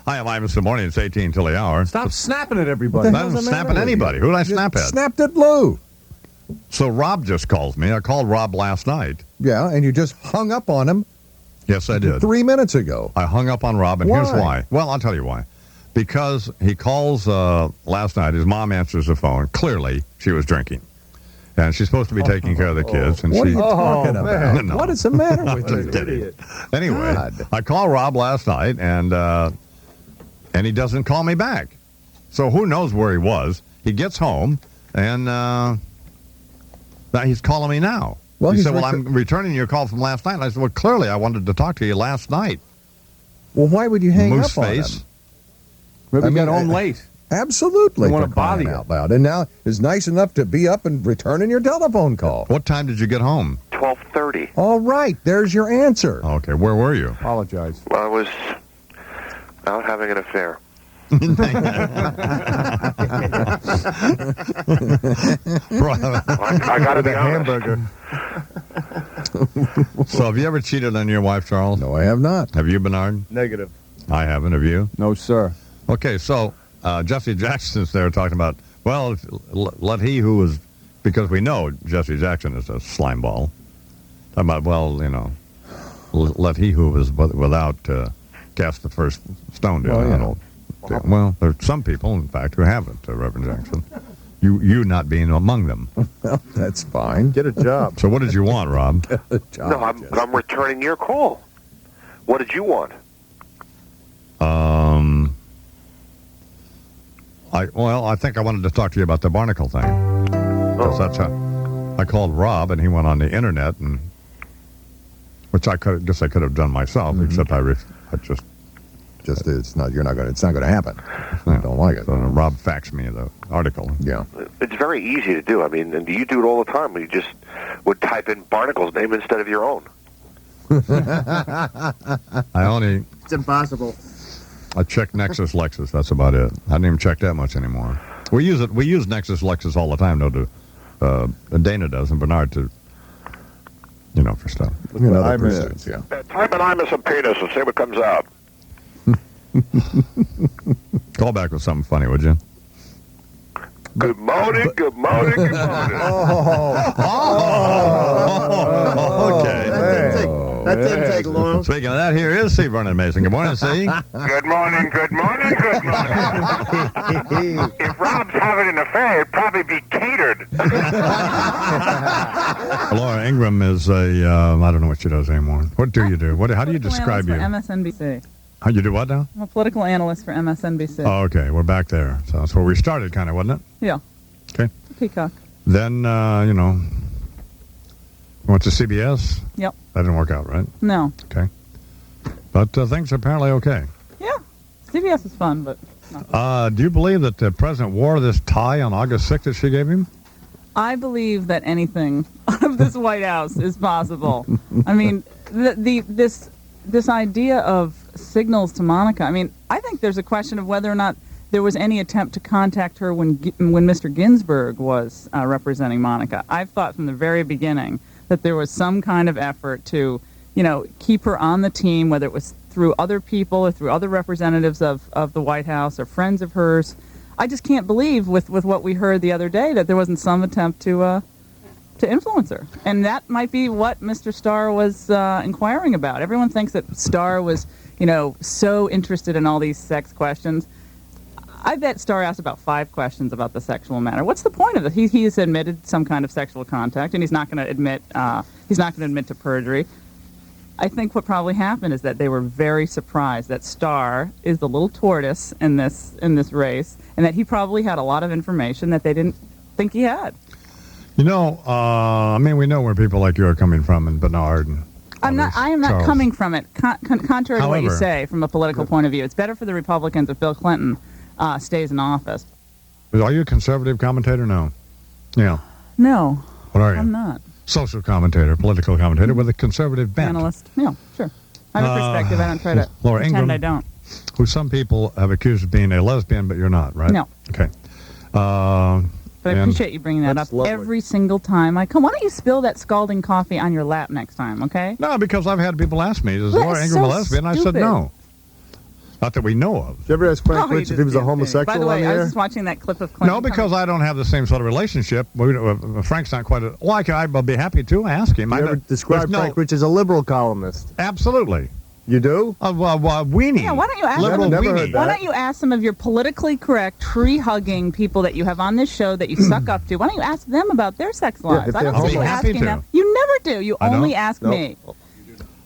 Hi, I'm Imus in the morning. It's 18 till the hour. Stop snapping at everybody. I didn't snap at anybody. Who did I snap at? Snapped at Lou. So Rob just calls me. I called Rob last night. Yeah, and you just hung up on him. Yes, I did. 3 minutes ago. I hung up on Rob, and here's why. Well, I'll tell you why. Because he calls last night. His mom answers the phone. Clearly, she was drinking. And she's supposed to be taking care of the kids. And What are she, you talking about? No. What is the matter with you? Idiot. Anyway, God. I called Rob last night, and he doesn't call me back. So who knows where he was? He gets home, and now he's calling me now. Well, he he's said, well, I'm returning your call from last night. And I said, well, clearly I wanted to talk to you last night. Well, why would you hang Moose up on face. him? Maybe I he got mean, home late. Absolutely. They wanna for crying bother you. out loud. And now is nice enough to be up and returning your telephone call. What time did you get home? 12:30. All right, there's your answer. Okay, where were you? Apologize. Well, I was out having an affair. I got to be honest. Hamburger. So have you ever cheated on your wife, Charles? No, I have not. Have you, Bernard? Negative. I haven't. Have you? No, sir. Okay, so Jesse Jackson's there talking about, well, let he who was, because we know Jesse Jackson is a slime ball. Talking about, well, you know, let he who was without cast the first stone down. Well, yeah. Well, there are some people, in fact, who haven't, Reverend Jackson. You not being among them. Well, that's fine. Get a job. So what did you want, Rob? Get a job, No, I'm returning your call. What did you want? I think I wanted to talk to you about the barnacle thing. 'Cause that's how I called Rob, and he went on the internet, and which I could have done myself, except I just it's not going to happen. I don't like it. So Rob faxed me the article. Yeah. It's very easy to do. I mean, and you do it all the time. You just would type in Barnacle's name instead of your own. It's impossible. I check Nexus Lexus. That's about it. I don't even check that much anymore. We use Nexus Lexus all the time, though. Dana does, and Bernard to, for stuff. Other pursuits, yeah. Type an Imus and penis and see what comes out. Call back with something funny, would you? Good morning, good morning, good morning. Okay. That didn't take long. Speaking of that, here is C. Vernon Mason. Good morning, C. Good morning, good morning, good morning. If Rob's having an affair, it'd probably be catered. Laura Ingram is I don't know what she does anymore. What do you do? How do you describe you? For MSNBC. How you do what now? I'm a political analyst for MSNBC. Oh, okay. We're back there. So that's where we started, kind of, wasn't it? Yeah. Okay. Peacock. Then, went to CBS. Yep. That didn't work out, right? No. Okay. But things are apparently okay. Yeah. CBS is fun, but not. Do you believe that the president wore this tie on August 6th that she gave him? I believe that anything out of this White House is possible. I mean, this idea of signals to Monica, I mean, I think there's a question of whether or not there was any attempt to contact her when Mr. Ginsburg was representing Monica. I've thought from the very beginning that there was some kind of effort to, keep her on the team, whether it was through other people or through other representatives of the White House or friends of hers. I just can't believe with what we heard the other day that there wasn't some attempt to influence her. And that might be what Mr. Starr was inquiring about. Everyone thinks that Starr was, so interested in all these sex questions. I bet Starr asked about 5 questions about the sexual matter. What's the point of it? He has admitted some kind of sexual contact, and he's not going to admit to perjury. I think what probably happened is that they were very surprised that Starr is the little tortoise in this race, and that he probably had a lot of information that they didn't think he had. We know where people like you are coming from, and Bernard. And I am not Charles. coming from it. Contrary to what you However, say, from a political point of view, it's better for the Republicans if Bill Clinton stays in office. Are you a conservative commentator? No. Yeah. No. What are you? I'm not. Social commentator, political commentator with a conservative bent. Analyst. Yeah, sure. I have a perspective. I don't try to Laura pretend Ingram, I don't. Who some people have accused of being a lesbian, but you're not, right? No. Okay. but I appreciate you bringing that up every single time I come. Why don't you spill that scalding coffee on your lap next time, okay? No, because I've had people ask me, is Laura Ingraham a lesbian? And I said no. Not that we know of. Did you ever ask Frank Rich if he was a homosexual? By the way, on the I was air? just watching that clip of Clinton. No, because I don't have the same sort of relationship. Frank's not quite a... Well, I'll be happy to ask him. You ever describe Frank Rich as a liberal columnist? Absolutely. You do? Weenie. Yeah, why don't you ask Liberal weenie. Why don't you ask some of your politically correct, tree-hugging people that you have on this show that you suck up to? Why don't you ask them about their sex lives? if I don't they're see you homo. asking Happy to. them. You never do. You I only don't? ask Nope. me.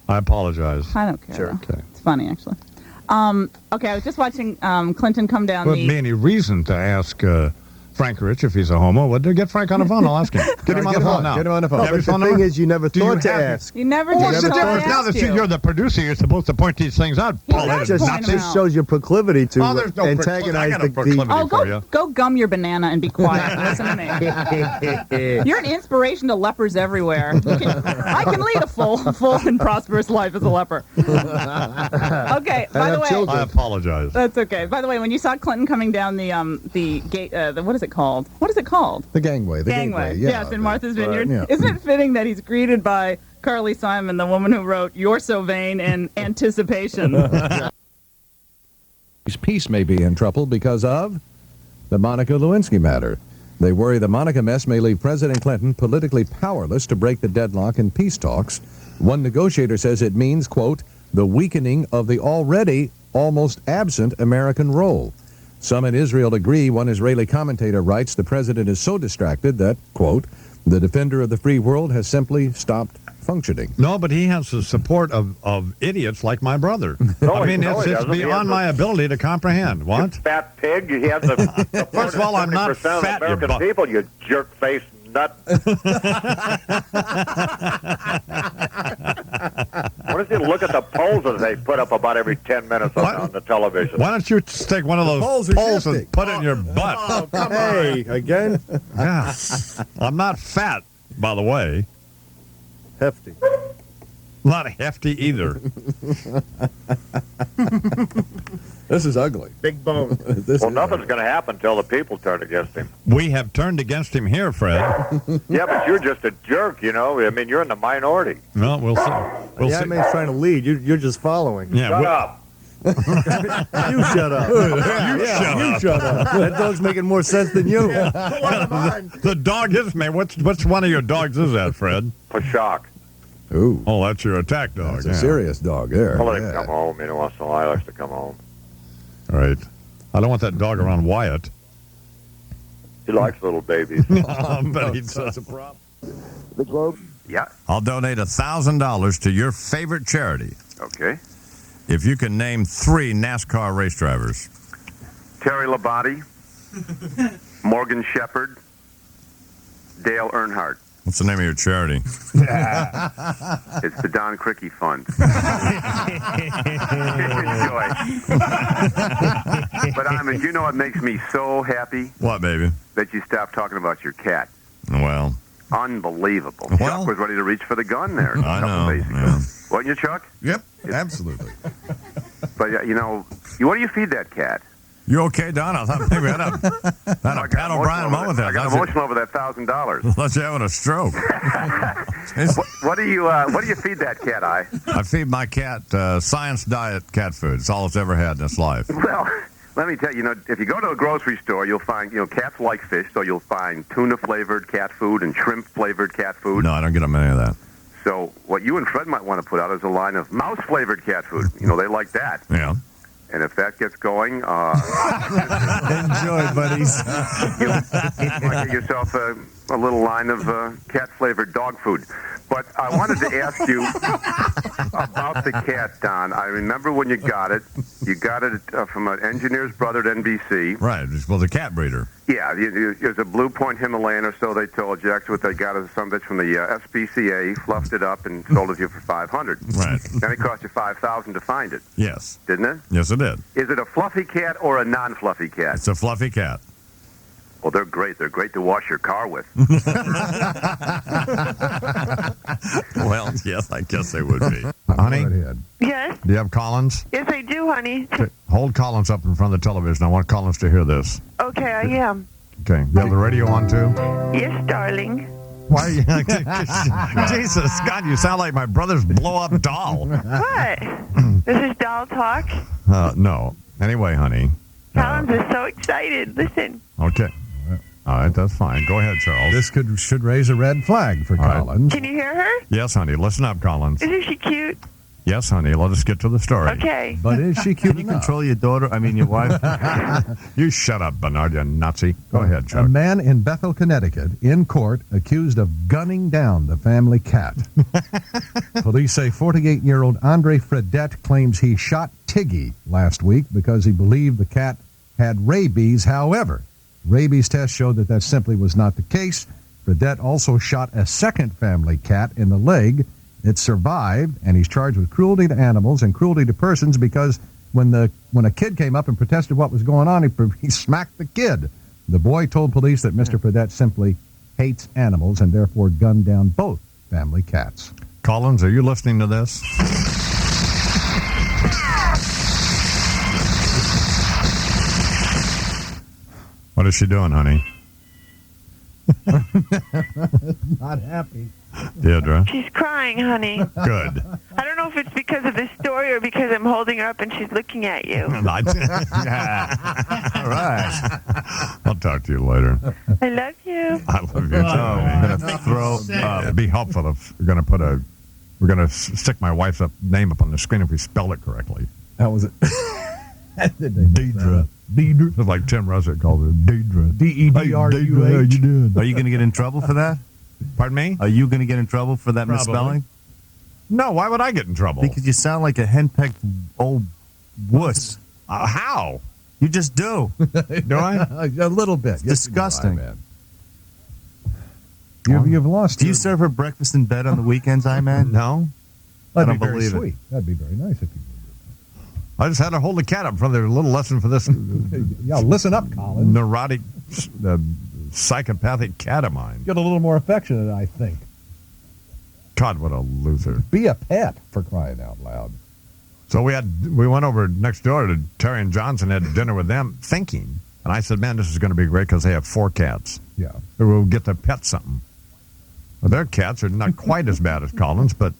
I apologize. I don't care. Sure. Okay. It's funny, actually. Okay, I was just watching Clinton come down Wouldn't be any reason to ask Frank Rich if he's a homo. Would there? Get Frank on the phone. I'll ask him. Get him on the phone now. Get him on the phone. Have But his the phone thing number? is, you never Do you thought to have- ask. You never did. What's the until I difference? Now asked that you. you're the producer, you're supposed to point these things out. It just shows your proclivity to Oh, there's no antagonize I got a the... proclivity for you. Go gum your banana and be quiet and listen to me. You're an inspiration to lepers everywhere. I can lead a full and prosperous life as a leper. Okay, by the way, I apologize. that's okay. By the way, when you saw Clinton coming down the gate, what is it called? What is it called? The gangway. The gateway. Yeah, Yes, in Martha's Vineyard. yeah. Isn't it fitting that he's greeted by Carly Simon, the woman who wrote "You're So Vain" and "Anticipation"? Peace may be in trouble because of the Monica Lewinsky matter. They worry the Monica mess may leave President Clinton politically powerless to break the deadlock in peace talks. One negotiator says it means, quote, the weakening of the already almost absent American role. Some in Israel agree. One Israeli commentator writes the president is so distracted that, quote, the defender of the free world has simply stopped functioning. No, but he has the support of idiots like my brother. I mean, he it's doesn't. He beyond has my ability to comprehend. What? Fat pig. You have the First of all, I'm not 70% of fat, you American buck. people, you jerk-faced nut. What if you look at the polls that they put up about every 10 minutes on the television? Why don't you take one of those poles and put it in your butt? Oh, come Hey, again? Yeah. I'm not fat, by the way. Hefty. Not hefty either. This is ugly. Big bone. Well, nothing's going to happen until the people turn against him. We have turned against him here, Fred. Yeah, but you're just a jerk, you know. I mean, you're in the minority. No, we'll see. We'll Yeah, see. man's trying to lead. You're just following. Yeah, Shut up. You shut up. You shut up. That dog's making more sense than you. The dog is me. Which one of your dogs is that, Fred? Pashak. Ooh. Oh, that's your attack dog. That's a serious dog there. I'll let him Yeah. come home. You know, once in a while, he likes to come home. Right. I don't want that dog around Wyatt. He likes little babies. But he does. The Globe? Yeah. I'll donate $1,000 to your favorite charity Okay. if you can name 3 NASCAR race drivers. Terry Labonte, Morgan Shepherd, Dale Earnhardt. What's the name of your charity? It's the Don Cricky Fund. Enjoy. But you know what makes me so happy? What, baby? That you stopped talking about your cat. Well, Unbelievable. Well- Chuck was ready to reach for the gun there. I know. Yeah. Wasn't you, Chuck? Yep, absolutely. But, you know, what do you feed that cat? You okay, Don? I thought maybe I had a Pat O'Brien moment there. I got emotional over that $1,000. Unless you're having a stroke. What do you feed that cat, I feed my cat science diet cat food. It's all it's ever had in its life. Well, let me tell you, if you go to a grocery store, you'll find, cats like fish, so you'll find tuna-flavored cat food and shrimp-flavored cat food. No, I don't get them any of that. So what you and Fred might want to put out is a line of mouse-flavored cat food. They like that. Yeah. And if that gets going, Enjoy, buddies. you might get yourself a little line of cat-flavored dog food. But I wanted to ask you about the cat, Don. I remember when you got it. You got it from an engineer's brother at NBC. Right. Well, the cat breeder. Yeah, it was a Blue Point Himalayan or so, they told you. Actually, what they got is some bitch from the SPCA, fluffed it up, and sold it to you for $500. Right. Then it cost you $5,000 to find it. Yes. Didn't it? Yes, it did. Is it a fluffy cat or a non-fluffy cat? It's a fluffy cat. Well, they're great. They're great to wash your car with. Well, yes, I guess they would be. Honey, Yes? do you have Collins? Yes, I do, honey. Hold Collins up in front of the television. I want Collins to hear this. Okay, I am. Okay. You have the radio on, too? Yes, darling. Why? Jesus, God, you sound like my brother's blow-up doll. What? This is doll talk? No. Anyway, honey. Collins is so excited. Listen. Okay. All right, that's fine. Go ahead, Charles. This should raise a red flag for Collins. Can you hear her? Yes, honey. Listen up, Collins. Isn't she cute? Yes, honey. Let us get to the story. Okay. But is she cute Can you control your daughter? I mean, your wife? You shut up, Bernard, you Nazi. Go ahead, Chuck. A man in Bethel, Connecticut, in court, accused of gunning down the family cat. Police say 48-year-old Andre Fredette claims he shot Tiggy last week because he believed the cat had rabies. However, rabies tests showed that simply was not the case. Fredette also shot a second family cat in the leg. It survived, and he's charged with cruelty to animals and cruelty to persons because when a kid came up and protested what was going on, he smacked the kid. The boy told police that Mr. Fredette simply hates animals and therefore gunned down both family cats. Collins, are you listening to this? What is she doing, honey? Not happy. Deirdre? She's crying, honey. Good. I don't know if it's because of this story or because I'm holding her up and she's looking at you. All right. I'll talk to you later. I love you. I love you too. I'm going to throw. It'd be helpful if we're going to stick my wife's name up on the screen if we spell it correctly. That was it. Deidre. Deidre. It's like Tim Russert called her Deidre. Dedruh. Are you going to get in trouble for that? Pardon me? Are you going to get in trouble for that misspelling? No, why would I get in trouble? Because you sound like a henpecked old wuss. How? You just do. Do I? A little bit. It's disgusting. You've lost. Do you serve her breakfast in bed on the weekends, I-Man? No. That'd I be don't very believe sweet. That'd be very nice if you I just had to hold the cat up for their little lesson for this. Yeah, listen up, Colin. Neurotic, psychopathic cat of mine. Get a little more affectionate, I think. God, what a loser. Be a pet, for crying out loud. So we went over next door to Terry and Johnson, had dinner with them, thinking. And I said, man, this is going to be great because they have 4 cats. Yeah. We'll get to pet something. Well, their cats are not quite as bad as Colin's, but...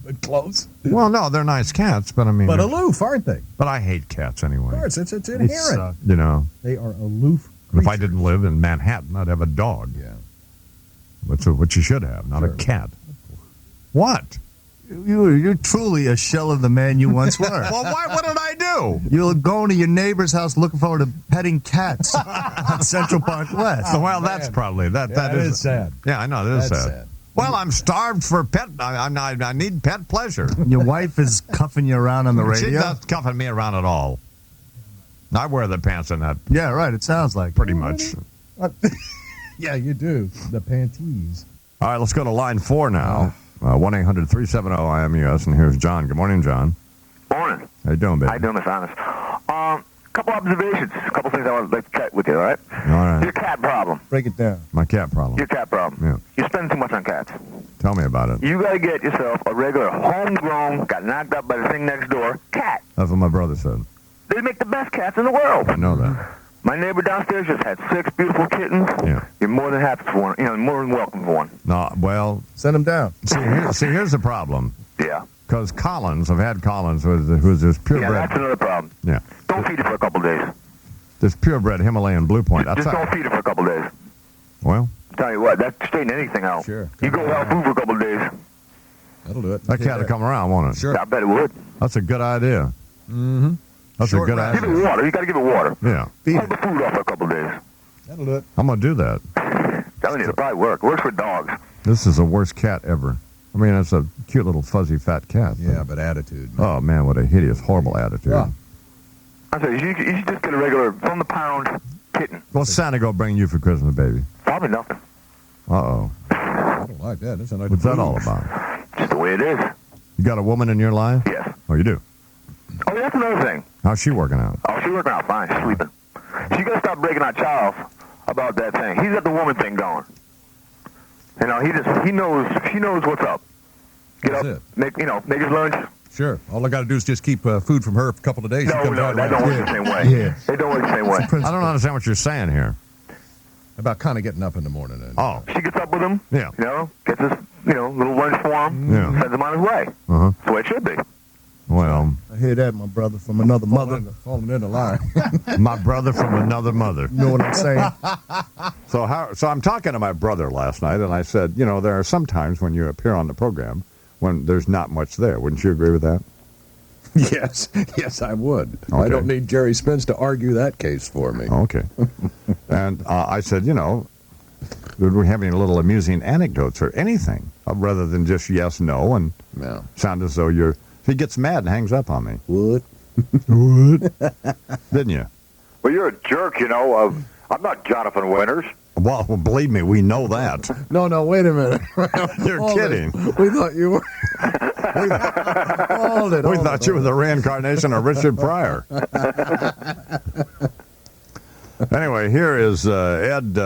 But close. Well, no, they're nice cats, but I mean... But aloof, aren't they? But I hate cats anyway. Of course, it's inherent. You know. They are aloof creatures. If I didn't live in Manhattan, I'd have a dog. Yeah. What you should have, not a cat. What? You're truly a shell of the man you once were. Well, what did I do? You're going to your neighbor's house looking forward to petting cats on Central Park West. Well, that's probably... That is sad. Yeah, I know, that is sad. Well, I'm starved for pet. I need pet pleasure. Your wife is cuffing you around on the radio? She's not cuffing me around at all. I wear the pants in that. Yeah, right. It sounds like. Pretty much. Yeah, you do. The panties. All right, let's go to line 4 now. 1-800-370-IMUS, and here's John. Good morning, John. Morning. How you doing, baby? How you doing, Miss Honest? Couple observations, a couple things I want to chat with you, all right? All right. Your cat problem. Break it down. My cat problem. Your cat problem. Yeah. You spend too much on cats. Tell me about it. You got to get yourself a regular homegrown, got knocked up by the thing next door, cat. That's what my brother said. They make the best cats in the world. I know that. My neighbor downstairs just had 6 beautiful kittens. Yeah. You're more than happy for one. You know, more than welcome for one. No, well... Send them down. See, here's the problem. Yeah. Because Collins, I've had Collins, who's this purebred... Yeah, that's another problem. Yeah. Don't feed it for a couple days. This purebred Himalayan Blue Point. Just don't feed it for a couple days. Well? Tell you what, that straighten anything out. Sure. You go without food for a couple days. That'll do it. That cat will come around, won't it? Sure. I bet it would. That's a good idea. Mm-hmm. That's a good idea. Give it water. You got to give it water. Yeah. Hold the food off for a couple days. That'll do it. I'm going to do that. Telling you, it'll probably work. Works for dogs. This is the worst cat ever. I mean, it's a cute little fuzzy fat cat. Yeah, but attitude. Oh, man, what a hideous, horrible attitude. Yeah. I said, you should just get a regular, from the pound, kitten. What's Santa go bring you for Christmas, baby? Probably nothing. Uh-oh. I don't like that. That's a nice What's that all about? Just the way it is. You got a woman in your life? Yes. Oh, you do? Oh, that's another thing. How's she working out? Oh, she's working out fine. She's sleeping. She got to stop breaking our Charles about that thing. He's got the woman thing going. You know, she knows what's up. Get up, make his lunch. Sure. All I got to do is just keep food from her for a couple of days. No, that don't work the same way. Yeah. It don't work the same way. I don't understand what you're saying here. About kind of getting up in the morning. Oh. She gets up with him. Yeah. Gets his, little lunch for him. Yeah. Sends him on his way. Uh-huh. That's the way it should be. Well, I hear that, my brother, from another mother. Falling in the line. my brother from another mother. You know what I'm saying? So I'm talking to my brother last night, and I said, there are some times when you appear on the program when there's not much there. Wouldn't you agree with that? Yes, I would. Okay. I don't need Jerry Spence to argue that case for me. Okay. And I said, would we have any little amusing anecdotes or anything rather than just yes, no, and sound as though he gets mad and hangs up on me. Would. Didn't you? Well, you're a jerk, I'm not Jonathan Winters. Well, believe me, we know that. No, wait a minute. You're kidding. We thought you were. We thought you were the reincarnation of Richard Pryor. Anyway, here is Ed.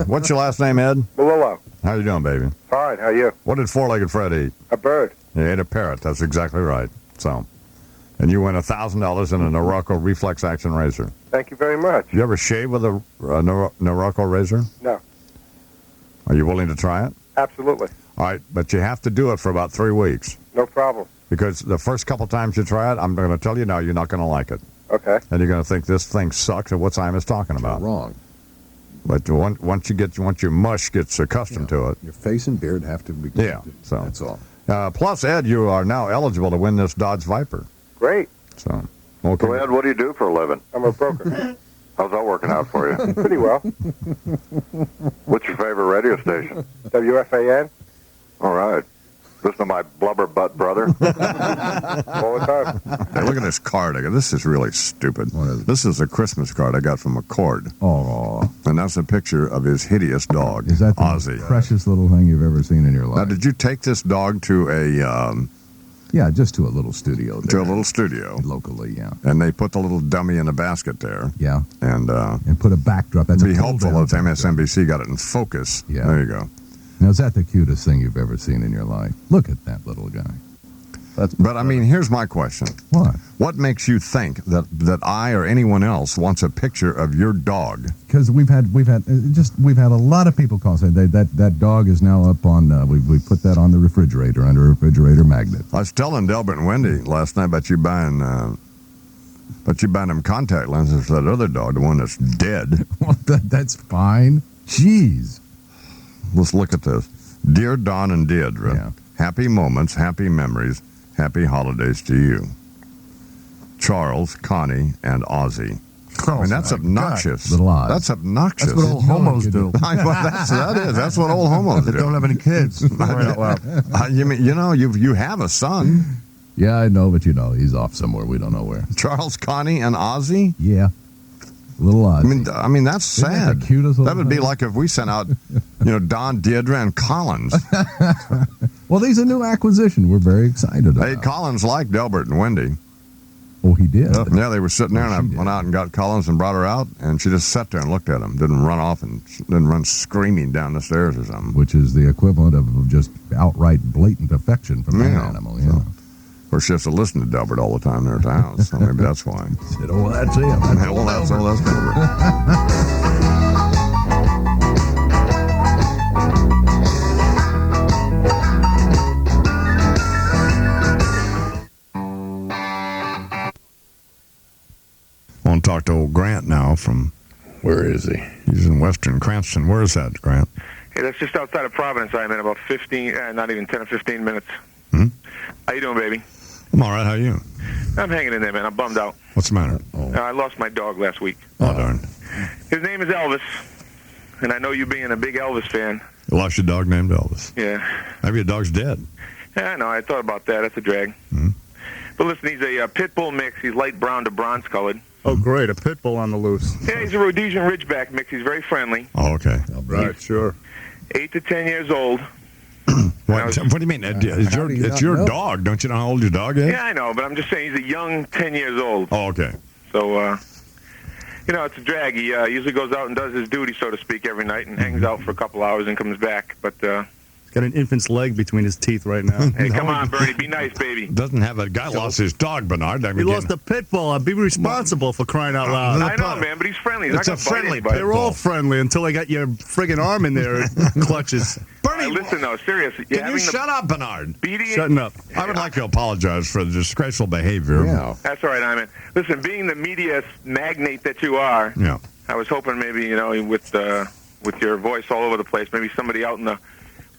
What's your last name, Ed? Malillo. How you doing, baby? Fine, how are you? What did four-legged Fred eat? A bird. He ate a parrot. That's exactly right. So, and you win $1,000 in a Norelco reflex action razor. Thank you very much. You ever shave with a Norelco razor? No. Are you willing to try it? Absolutely. All right, but you have to do it for about 3 weeks. No problem. Because the first couple times you try it, I'm going to tell you now, you're not going to like it. Okay. And you're going to think this thing sucks and what's Imus talking about. You're wrong. But once your mush gets accustomed to it. Your face and beard have to be. Yeah, so. That's all. Plus, Ed, you are now eligible to win this Dodge Viper. Great. So, okay. So, Ed, what do you do for a living? I'm a broker. How's that working out for you? Pretty well. What's your favorite radio station? WFAN. All right. Listen to my blubber butt brother. All the time. Hey, look at this card. This is really stupid. What is it? This is a Christmas card I got from McCord. Oh. And that's a picture of his hideous dog, Is that the Ozzy. most precious little thing you've ever seen in your life? Now, did you take this dog to Yeah, just to a little studio. to a little studio? Locally, yeah. And they put the little dummy in a basket there. Yeah. And put a backdrop. That's be a helpful if MSNBC got it in focus. Yeah. There you go. Now, is that the cutest thing you've ever seen in your life? Look at that little guy. But I mean, here's my question. What? What makes you think that I or anyone else wants a picture of your dog? Because we've had a lot of people call saying that dog is now up on. We put that on the refrigerator under a refrigerator magnet. I was telling Delbert and Wendy last night about you buying them contact lenses for that other dog, the one that's dead. Well, that's fine. Jeez. Let's look at this. Dear Don and Deirdre, Yeah. happy moments, happy memories, happy holidays to you. Charles, Connie, and Ozzy. I mean, that's obnoxious. Little Oz. That's obnoxious. That's what old homos do. That's what old homos do. They don't have any kids. Crying out loud. You mean, you have a son. Yeah, I know, but he's off somewhere. We don't know where. Charles, Connie, and Ozzy? Yeah. Little Oz. I mean, that's Isn't that sad. the cutest little That would be thing? like if we sent out, Don, Deirdre, and Collins. Well, he's a new acquisition. We're very excited about Hey, it. Collins liked Delbert and Wendy. Oh, he did? Yeah, they were sitting there, and I went out and got Collins and brought her out, and she just sat there and looked at him. Didn't run off and didn't run screaming down the stairs or something. Which is the equivalent of just outright blatant affection from that animal, yeah. Of course, she has to listen to Delbert all the time there at the house, so maybe that's why. Oh, that's him. That's Delbert. I want to talk to old Grant now from... Where is he? He's in Western Cranston. Where is that, Grant? Hey, that's just outside of Providence. I'm in about 15, not even 10 or 15 minutes. Hmm? How you doing, baby? I'm all right. How are you? I'm hanging in there, man. I'm bummed out. What's the matter? I lost my dog last week. Oh, darn. His name is Elvis, and I know you being a big Elvis fan. You lost your dog named Elvis. Yeah. Maybe your dog's dead. Yeah, I know. I thought about that. That's a drag. Hmm? But listen, he's a pit bull mix. He's light brown to bronze colored. Oh, great. A pit bull on the loose. Yeah, he's a Rhodesian Ridgeback mix. He's very friendly. Oh, okay. Right, sure. 8 to 10 years old. What do you mean? It's your dog. Don't you know how old your dog is? Yeah, I know, but I'm just saying he's a young 10 years old. Oh, okay. So, it's a drag. He usually goes out and does his duty, so to speak, every night and hangs out for a couple hours and comes back. But Got an infant's leg between his teeth right now. Hey, come on, Bernie. Be nice, baby. Doesn't have a guy lost his dog, Bernard. I mean, He lost a pit bull. I'd be responsible for crying out loud. I know, man, but he's friendly. He's It's not a gonna bite friendly anybody. They're all friendly until I got your friggin' arm in there clutches. Bernie, listen though, seriously. Can you shut up, Bernard? Shutting up. I would like to apologize for the disgraceful behavior. Yeah. That's all right, Iman. Listen, being the media magnate that you are, Yeah. I was hoping maybe, with your voice all over the place, maybe somebody out in the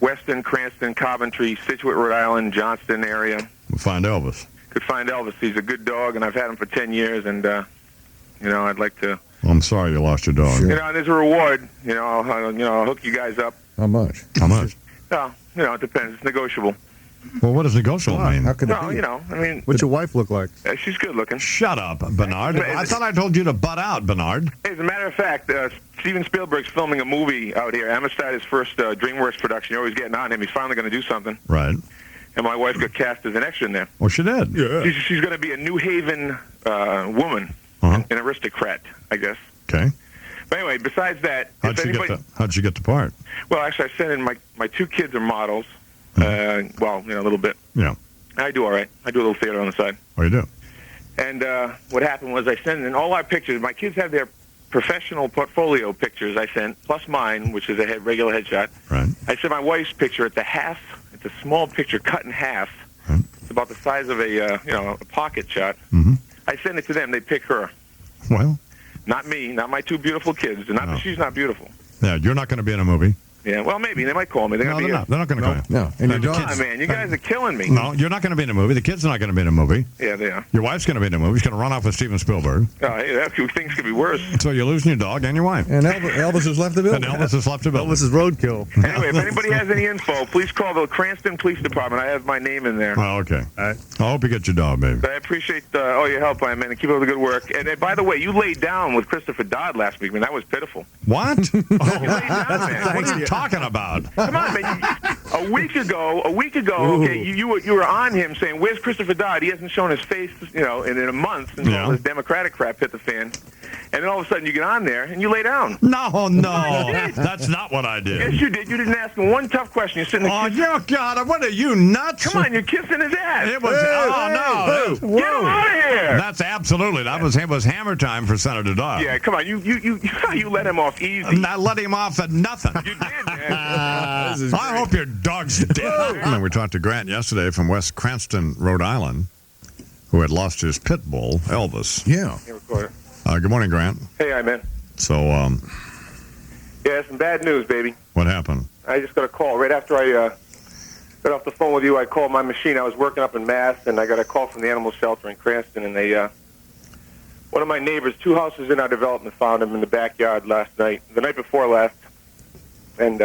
Weston, Cranston, Coventry, Scituate, Rhode Island, Johnston area We'll find Elvis. could find Elvis. He's a good dog, and I've had him for 10 years, and, I'd like to, Well, I'm sorry you lost your dog. and there's a reward. I'll hook you guys up. How much? How much? Well, it depends. It's negotiable. Well, what does negotiable mean? How could it Well, be? What's your wife look like? She's good looking. Shut up, Bernard. I thought I told you to butt out, Bernard. Hey, as a matter of fact, Steven Spielberg's filming a movie out here. Amistad, his first DreamWorks production. You're always getting on him. He's finally going to do something. Right. And my wife got cast as an extra in there. Well, she did. Yeah. She's going to be a New Haven woman, Uh-huh. an aristocrat, I guess. Okay. But anyway, besides that, How'd you get the part? well, actually, I sent in my two kids are models. A little bit. Yeah. I do all right. I do a little theater on the side. Oh, you do? And what happened was I sent in all our pictures. My kids have their professional portfolio pictures I sent, plus mine, which is a regular headshot. Right. I sent my wife's picture at the half. It's a small picture cut in half. Right. It's about the size of a pocket shot. Mm-hmm. I send it to them. They pick her. Well, Not me. Not my two beautiful kids. Not that she's not beautiful. yeah, you're not going to be in a movie. Yeah, well, maybe. They might call me. They're No, gonna they're be not. They're not going to call you. No. And your the dog? Come on, kids- man. You guys are killing me. No, you're not going to be in a movie. The kid's not going to be in a movie. Yeah, they are. Your wife's going to be in a movie. She's going to run off with Steven Spielberg. Oh, hey, that few things could be worse. So you're losing your dog and your wife. And Elvis has left the building. And Elvis has left the building. Elvis is roadkill. Anyway, if anybody has any info, please call the Cranston Police Department. I have my name in there. Oh, okay. All right. I hope you get your dog, baby. But I appreciate all your help, man, and keep up the good work. And by the way, you laid down with Christopher Dodd last week, man. That was pitiful. What? You laid down, man. What are you talking about? Come on, man. A week ago, okay, you were on him saying, "Where's Christopher Dodd? He hasn't shown his face, in a month since all this Democratic crap hit the fan." And then all of a sudden, you get on there and you lay down. No, that's not what I did. Yes, you did. You didn't ask him one tough question. You're sitting there. Oh, dear God! What are you nuts? Come on, you're kissing his ass. It was. No! Get him out of here. That's absolutely. It was hammer time for Senator Dodd. Yeah, come on. You let him off easy. I let him off at nothing. You did, man. I hope your dog's dead. And we talked to Grant yesterday from West Cranston, Rhode Island, who had lost his pit bull, Elvis. Yeah. Here, record it. Good morning, Grant. Hey, man. So, Yeah, some bad news, baby. what happened? I just got a call right after I got off the phone with you. I called my machine. I was working up in Mass, and I got a call from the animal shelter in Cranston, and they, one of my neighbors, 2 houses in our development, found him in the backyard the night before last, and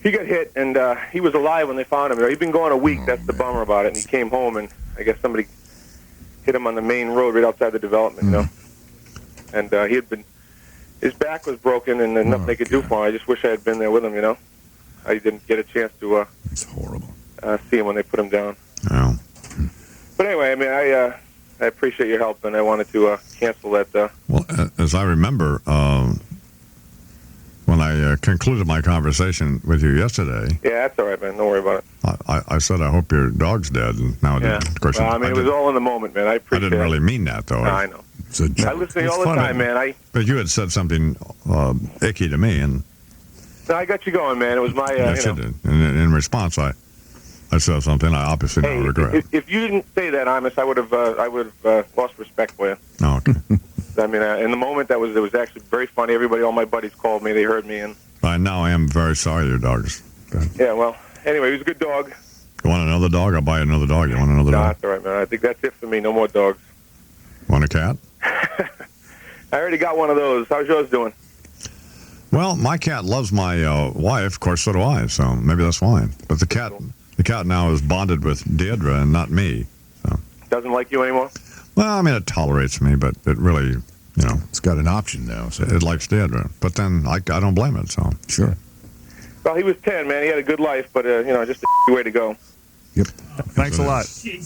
he got hit, and he was alive when they found him. He'd been gone a week. That's the bummer about it. And he came home, and I guess somebody hit him on the main road right outside the development, And his back was broken, and nothing they could do for him. I just wish I had been there with him, I didn't get a chance to It's horrible. see him when they put him down. Oh. But anyway, I mean, I appreciate your help, and I wanted to cancel that. Well, as I remember, when I concluded my conversation with you yesterday, Yeah, that's all right, man. Don't worry about it. I said, I hope your dog's dead. And now, of course, Well, I mean, it was all in the moment, man. I I appreciate didn't it. really mean that, though. I know. It's a joke. I listen to you all the time, man. But you had said something icky to me, and I got you going, man. It was my, yes, you did. And in response, I said something I obviously don't regret. If you didn't say that, Imus, I would have lost respect for you. Oh, okay. I mean, in the moment, it was actually very funny. All my buddies called me. They heard me, and Now I am very sorry your dog's dead. yeah. Well, anyway, he was a good dog. You want another dog? I'll buy you another dog. You want another No, dog? that's all right, man. I think that's it for me. No more dogs. Want a cat? I already got one of those. How's yours doing? Well, my cat loves my wife. Of course, so do I. So maybe that's why. But the cat now is bonded with Deirdre and not me. So. Doesn't like you anymore? Well, I mean, it tolerates me, but it really, it's got an option now. So it likes Deirdre. But then I don't blame it. So sure. Well, he was 10, man. He had a good life, but just a way to go. Yep. Thanks a lot.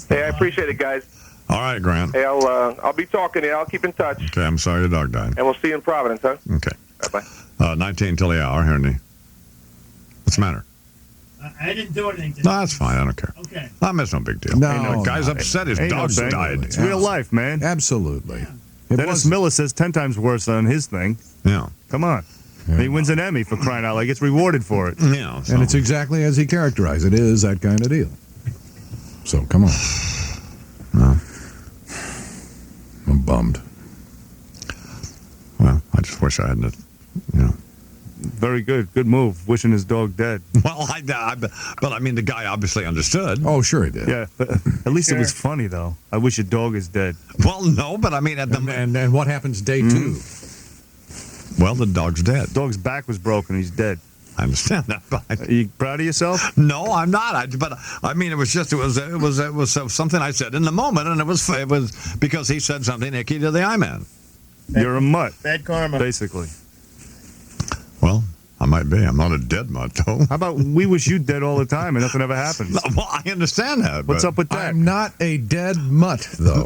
Hey, I appreciate it, guys. All right, Grant. Hey, I'll be talking to you. I'll keep in touch, Okay, I'm sorry your dog died. and we'll see you in Providence, huh? Okay. Bye-bye. 19 till the hour here in the... What's the matter? I didn't do anything. No, that's fine. I don't care. Okay. It's no big deal. No, The guy's upset. His dog's died. It's real life, man. Absolutely. Dennis Miller says 10 times worse on his thing. Yeah. Come on. And he wins an Emmy for crying out loud. He gets rewarded for it. Yeah. And it's exactly as he characterized it. It is that kind of deal. So, come on. No. I'm bummed. Well, I just wish I hadn't, Very good. Good move. Wishing his dog dead. Well, but I mean, the guy obviously understood. Oh, sure he did. Yeah, but at least it was funny, though. I wish your dog is dead. Well, no, but I mean, and what happens day two? Well, the dog's dead. Dog's back was broken. He's dead. I understand that. But Are you proud of yourself? No, I'm not. But I mean, it was something I said in the moment, and it was because he said something icky to the I-Man. You're a mutt. Bad karma. Basically. Well, I might be. I'm not a dead mutt, though. How about we wish you dead all the time and nothing ever happens? Well, I understand that. What's up with that? I'm not a dead mutt, though.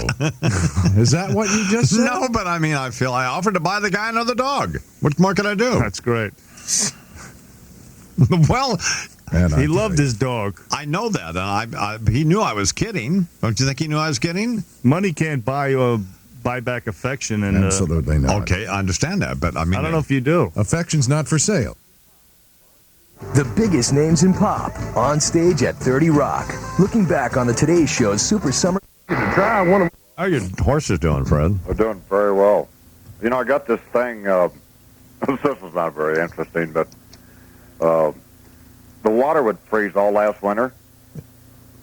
Is that what you just said? No, but I mean, I offered to buy the guy another dog. What more can I do? That's great. Well, he loved his dog. I know that, and he knew I was kidding. Don't you think he knew I was kidding? Money can't buy back affection, and absolutely not. Okay, I understand that, but I mean, I don't know if you do. Affection's not for sale. The biggest names in pop on stage at 30 Rock. Looking back on the Today Show's Super Summer. How are your horses doing, Fred? They're doing very well. You know, I got this thing. This is not very interesting, but the water would freeze all last winter.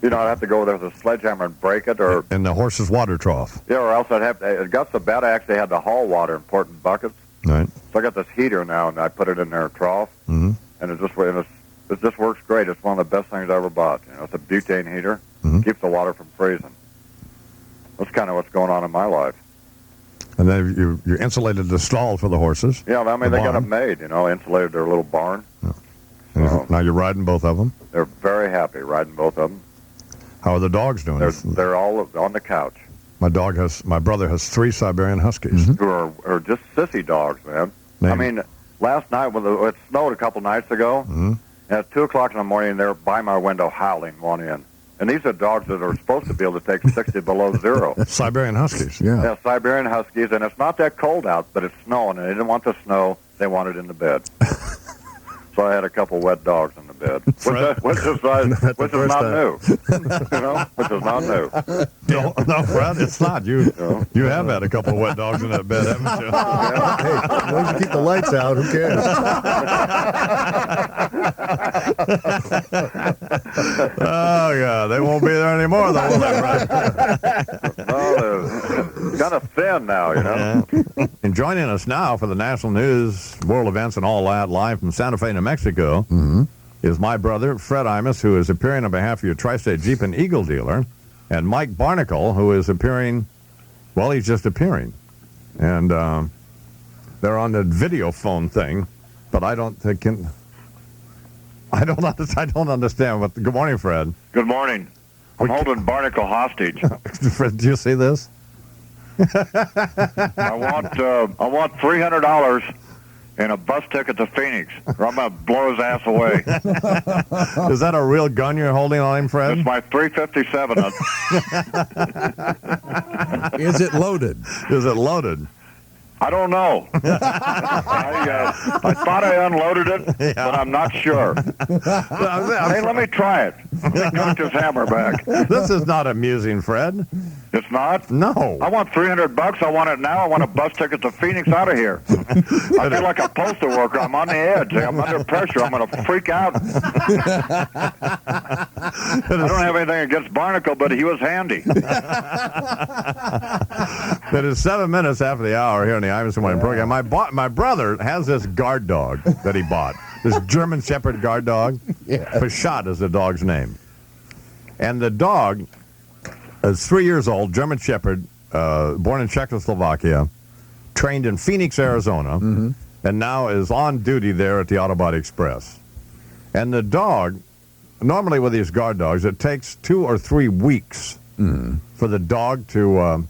You know, I'd have to go there with a sledgehammer and break it, or in the horse's water trough. Yeah, or else I'd have to. It got so bad I actually had to haul water in important buckets. Right. So I got this heater now, and I put it in their trough, and it just works great. It's one of the best things I ever bought. You know, it's a butane heater, keeps the water from freezing. That's kind of what's going on in my life. And then you insulated the stall for the horses. Yeah, I mean, they got them made, insulated their little barn. Yeah. So, now you're riding both of them? They're very happy riding both of them. How are the dogs doing? They're all on the couch. My brother has 3 Siberian Huskies. Who are just sissy dogs, man. I mean, last night, it snowed a couple nights ago, and at 2 o'clock in the morning, they're by my window howling one in. And these are dogs that are supposed to be able to take 60 below zero. Siberian Huskies, yeah. Yeah, Siberian Huskies, and it's not that cold out, but it's snowing, and they didn't want the snow. They wanted in the bed. So I had a couple wet dogs in the bed, which is not new. Which is not new. No, Fred, it's not. You have had a couple of wet dogs in that bed, haven't you? Hey, as long as you keep the lights out, who cares? Oh, yeah, they won't be there anymore, though, will they, Fred? They're kind of thin now, And joining us now for the national news, world events, and all that, live from Santa Fe, New Mexico, is my brother, Fred Imus, who is appearing on behalf of your Tri-State Jeep and Eagle dealer, and Mike Barnacle, who is appearing, well, he's just appearing. And they're on the video phone thing, but I don't understand what. Good morning, Fred. Good morning. I'm holding Barnacle hostage. Fred, do you see this? I want $300 and a bus ticket to Phoenix, or I'm gonna blow his ass away. Is that a real gun you're holding on him, Fred? It's my 357. Is it loaded? Is it loaded? I don't know. I thought I unloaded it, but I'm not sure. Hey, let me try it. Let me cock his hammer back. This is not amusing, Fred. It's not? No. I want $300. I want it now. I want a bus ticket to Phoenix out of here. I feel like a postal worker. I'm on the edge. I'm under pressure. I'm going to freak out. I don't have anything against Barnacle, but he was handy. It is 7 minutes after the hour here on the Imus Morning program. My brother has this guard dog that he bought. This German Shepherd guard dog. Pashot is the dog's name. And the dog is 3 years old, German Shepherd, born in Czechoslovakia, trained in Phoenix, Arizona, and now is on duty there at the Auto Body Express. And the dog, normally with these guard dogs, it takes 2 or 3 weeks for the dog to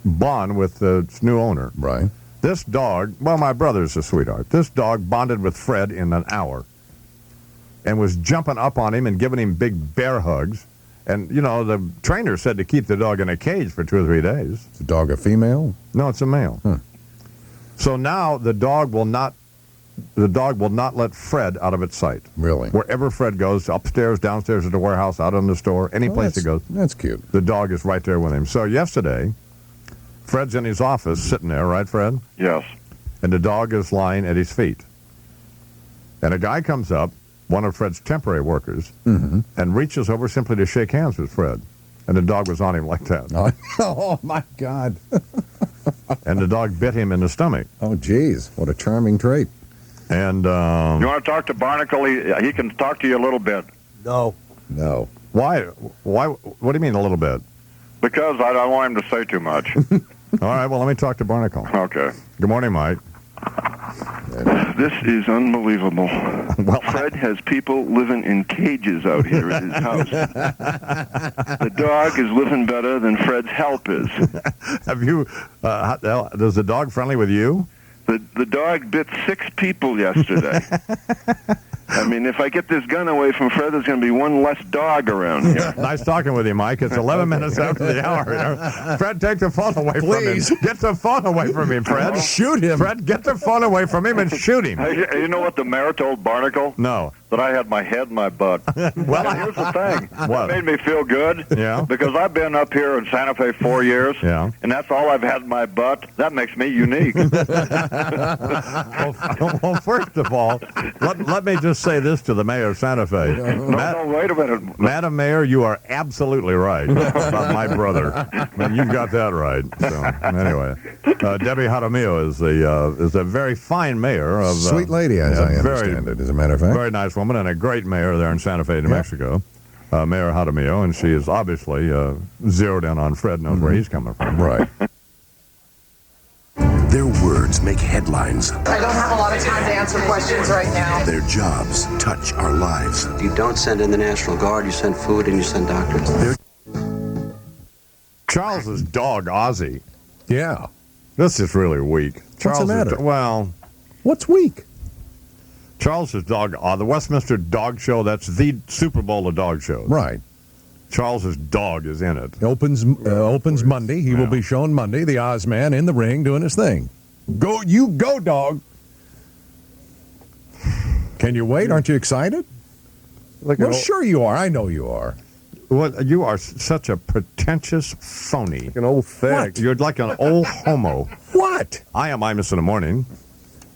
bond with its new owner. Right. This dog, well, my brother's a sweetheart. This dog bonded with Fred in an hour. and was jumping up on him and giving him big bear hugs. And, you know, the trainer said to keep the dog in a cage for 2 or 3 days. Is the dog a female? No, it's a male. Huh. So now the dog will not let Fred out of its sight. Really? Wherever Fred goes, upstairs, downstairs at the warehouse, out in the store, any place he goes. That's cute. The dog is right there with him. So yesterday, Fred's in his office sitting there, right, Fred? Yes. And the dog is lying at his feet. And a guy comes up, one of Fred's temporary workers, and reaches over simply to shake hands with Fred. And the dog was on him like that. Oh, my God. And the dog bit him in the stomach. Oh, geez. What a charming trait. And you want to talk to Barnacle? He can talk to you a little bit. No. No. Why? What do you mean a little bit? Because I don't want him to say too much. All right, well, let me talk to Barnacle. Okay. Good morning, Mike. This is unbelievable. Fred has people living in cages out here at his house. The dog is living better than Fred's help is. Have you, is the dog friendly with you? The dog bit 6 people yesterday. I mean, if I get this gun away from Fred, there's going to be one less dog around here. Nice talking with you, Mike. It's 11 minutes after the hour. Fred, take the phone away Please. from him. Get the phone away from him, Fred. Shoot him. Fred, get the phone away from him and shoot him. Hey, you know what the mayor told Barnacle? No. That I had my head in my butt. Well, and here's the thing. What? It made me feel good. Yeah. Because I've been up here in Santa Fe 4 years. Yeah. And that's all I've had in my butt. That makes me unique. Well, first of all, let me just say this to the mayor of Santa Fe. No, wait a minute. Madam Mayor, you are absolutely right about my brother. And you've got that right. So, anyway, Debbie Jaramillo is a very fine mayor of Sweet lady, as I understand it, as a matter of fact. Very nice woman and a great mayor there in Santa Fe, New Mexico. Mayor Jaramillo, and she is obviously zeroed in on Fred, knows where he's coming from. Right. Their words make headlines. I don't have a lot of time to answer questions right now. Their jobs touch our lives. You don't send in the National Guard, you send food and you send doctors. Charles's dog, Ozzy. Yeah. This is really weak. What's the matter? What's weak? Charles's dog, the Westminster Dog Show, that's the Super Bowl of dog shows. Right. Charles's dog is in it. Opens Monday. He will be shown Monday. The Oz man in the ring doing his thing. Go, dog. Can you wait? Aren't you excited? Well, sure you are. I know you are. Well, you are such a pretentious phony. Like an old fag. What? You're like an old homo. What? I am Imus in the morning.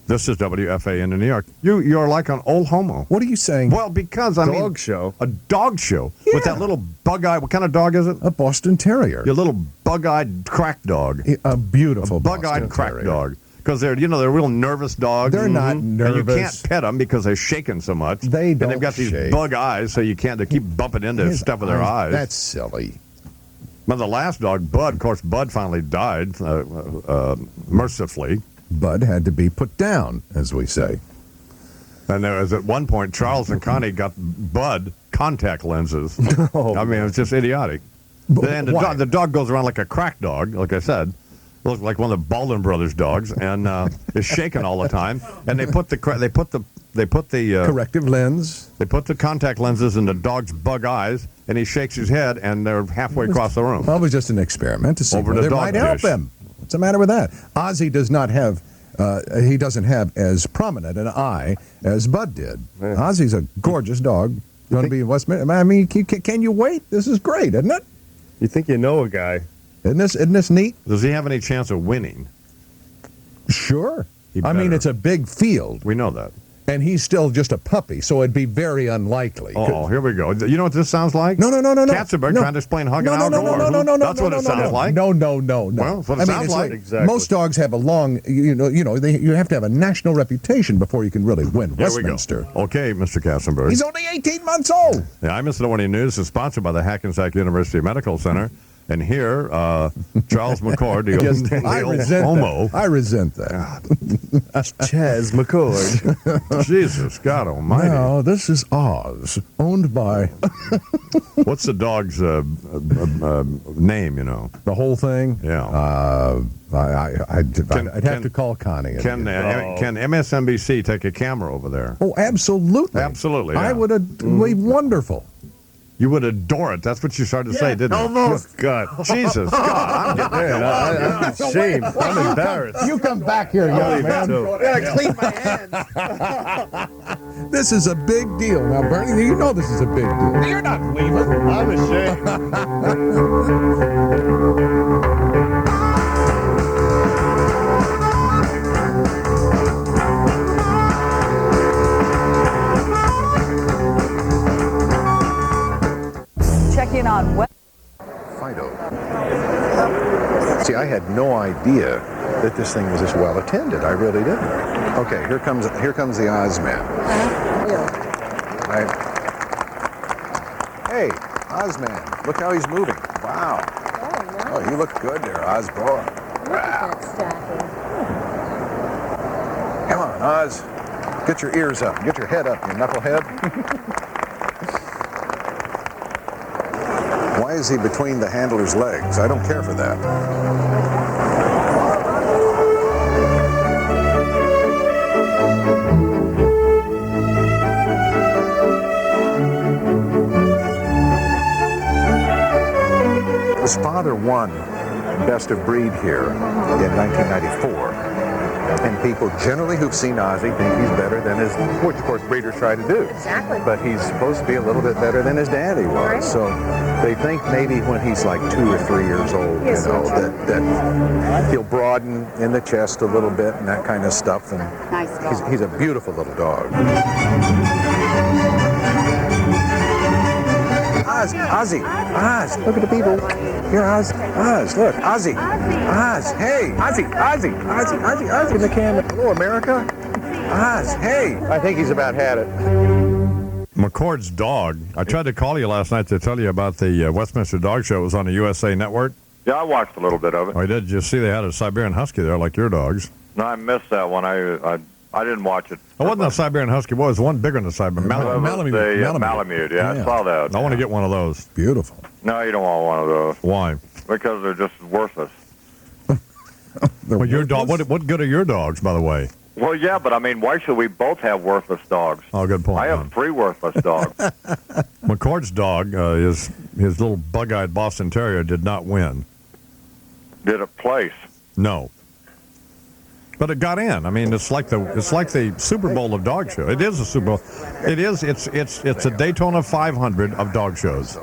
This is WFAN in New York. You're like an old homo. What are you saying? Well, because I mean, Dog show. A dog show with that little bug-eyed. What kind of dog is it? A Boston Terrier. Your little bug-eyed crack dog. A beautiful bug-eyed crack dog. Because they're real nervous dogs. They're not nervous. And you can't pet them because they're shaking so much. They don't. And they've got these bug eyes, so you can't. They keep bumping into stuff with their eyes. That's silly. Well, the last dog, Bud, of course, Bud finally died mercifully. Bud had to be put down, as we say. And there was at one point, Charles and Connie got Bud contact lenses. I mean, it was just idiotic. And the dog goes around like a crack dog, like I said. Looks like one of the Baldwin Brothers dogs, and is shaking all the time. And they put the corrective lens. They put the contact lenses in the dog's bug eyes, and he shakes his head, and they're halfway across the room. Well, it was just an experiment to see Over whether the it dog might help dish. him. What's the matter with that? Ozzy does not have. He doesn't have as prominent an eye as Bud did. Man. Ozzy's a gorgeous dog. Going to be in Westminster. I mean, can you wait? This is great, isn't it? You think you know a guy? Isn't this neat? Does he have any chance of winning? Sure. I mean, it's a big field. We know that. And he's still just a puppy, so it'd be very unlikely. Oh, here we go. You know what this sounds like? No. Katzenberg trying to explain hugging Al Gore. No. That's what it sounds like. No. Well, that's what it sounds like. Exactly. Most dogs have a long, you have to have a national reputation before you can really win Westminster. Here we go. Okay, Mr. Katzenberg. He's only 18 months old. The Imus in the Morning News is sponsored by the Hackensack University Medical Center. And here, Charles McCord, the homo. I resent that. Chaz McCord. Jesus, God almighty. No, this is Oz, owned by... What's the dog's name, you know? The whole thing? Yeah. I'd have to call Connie. Can MSNBC take a camera over there? Oh, absolutely. Absolutely. Yeah. I would be wonderful. You would adore it. That's what you started to say, didn't you? Almost. God. Jesus. God. I'm ashamed. I'm embarrassed. You come back here, young man. I gotta clean my hands. This is a big deal. Now, Bernie, you know this is a big deal. You're not leaving. I'm ashamed. Check in on what? Fido. See, I had no idea that this thing was this well attended. I really didn't. Okay, here comes the Oz man. Hey, Oz man, look how he's moving. Wow. Oh, you look good there, Oz boy. Wow. Come on, Oz. Get your ears up. Get your head up, you knucklehead. Why is he between the handler's legs? I don't care for that. His father won Best of Breed here in 1994. And people generally who've seen Ozzy think he's better than his, which of course breeders try to do. Exactly. But he's supposed to be a little bit better than his daddy was. Right. So they think maybe when he's like 2 or 3 years old, you know, that he'll broaden in the chest a little bit and that kind of stuff. And nice dog. He's a beautiful little dog. Ozzy, Oz, look at the people. Here, Oz, look, Ozzy, Oz, hey, Ozzy in the camera. Hello, America. Oz, hey. I think he's about had it. McCord's dog. I tried to call you last night to tell you about the Westminster Dog Show. It was on the USA Network. Yeah, I watched a little bit of it. Oh, you did? You see they had a Siberian Husky there like your dogs. No, I missed that one. I didn't watch it. It wasn't a Siberian Husky. What was one bigger than a Siberian? Malamute. Yeah, I saw that. I want to get one of those. Beautiful. No, you don't want one of those. Why? Because they're just worthless. Well, your dog. What good are your dogs, by the way? Well, yeah, but I mean, why should we both have worthless dogs? Oh, good point. I have 3 worthless dogs. McCord's dog, his little bug-eyed Boston Terrier, did not win. Did it place? No. But it got in. I mean, it's like the Super Bowl of dog show. It is a Super Bowl. It is. It's a Daytona 500 of dog shows.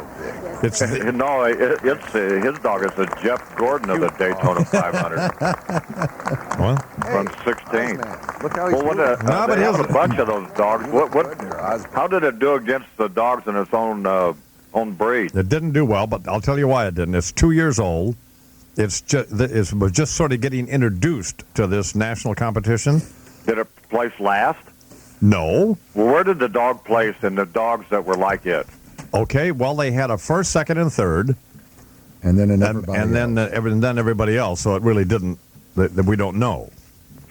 It's his dog is the Jeff Gordon of the Daytona 500. Well, from 16. Look how he's but he has a bunch of those dogs. How did it do against the dogs in its own breed? It didn't do well, but I'll tell you why it didn't. It's 2 years old. It was just sort of getting introduced to this national competition. Did it place last? No. Well, where did the dog place in the dogs that were like it? Okay, well, they had a first, second, and third. And then then everybody else, so it really didn't, we don't know.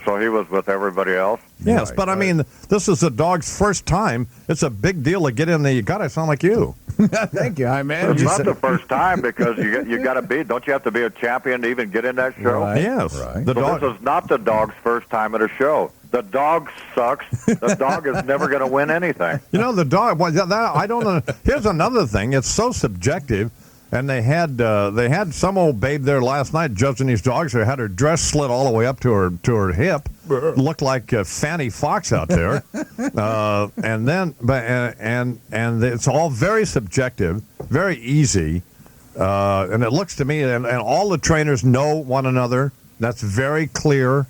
So he was with everybody else? Yes, right, but I mean, this is the dog's first time. It's a big deal to get in the, God, I sound like you. Thank you, man. It's not the first time because you got to be, don't you have to be a champion to even get in that show? Right. Yes. Right. This is not the dog's first time at a show. The dog sucks. The dog is never going to win anything. You know, the dog, I don't know. Here's another thing. It's so subjective. And they had some old babe there last night judging these dogs. Who had her dress slit all the way up to her hip, looked like Fanny Fox out there. And it's all very subjective, very easy. And it looks to me, and all the trainers know one another. That's very clear.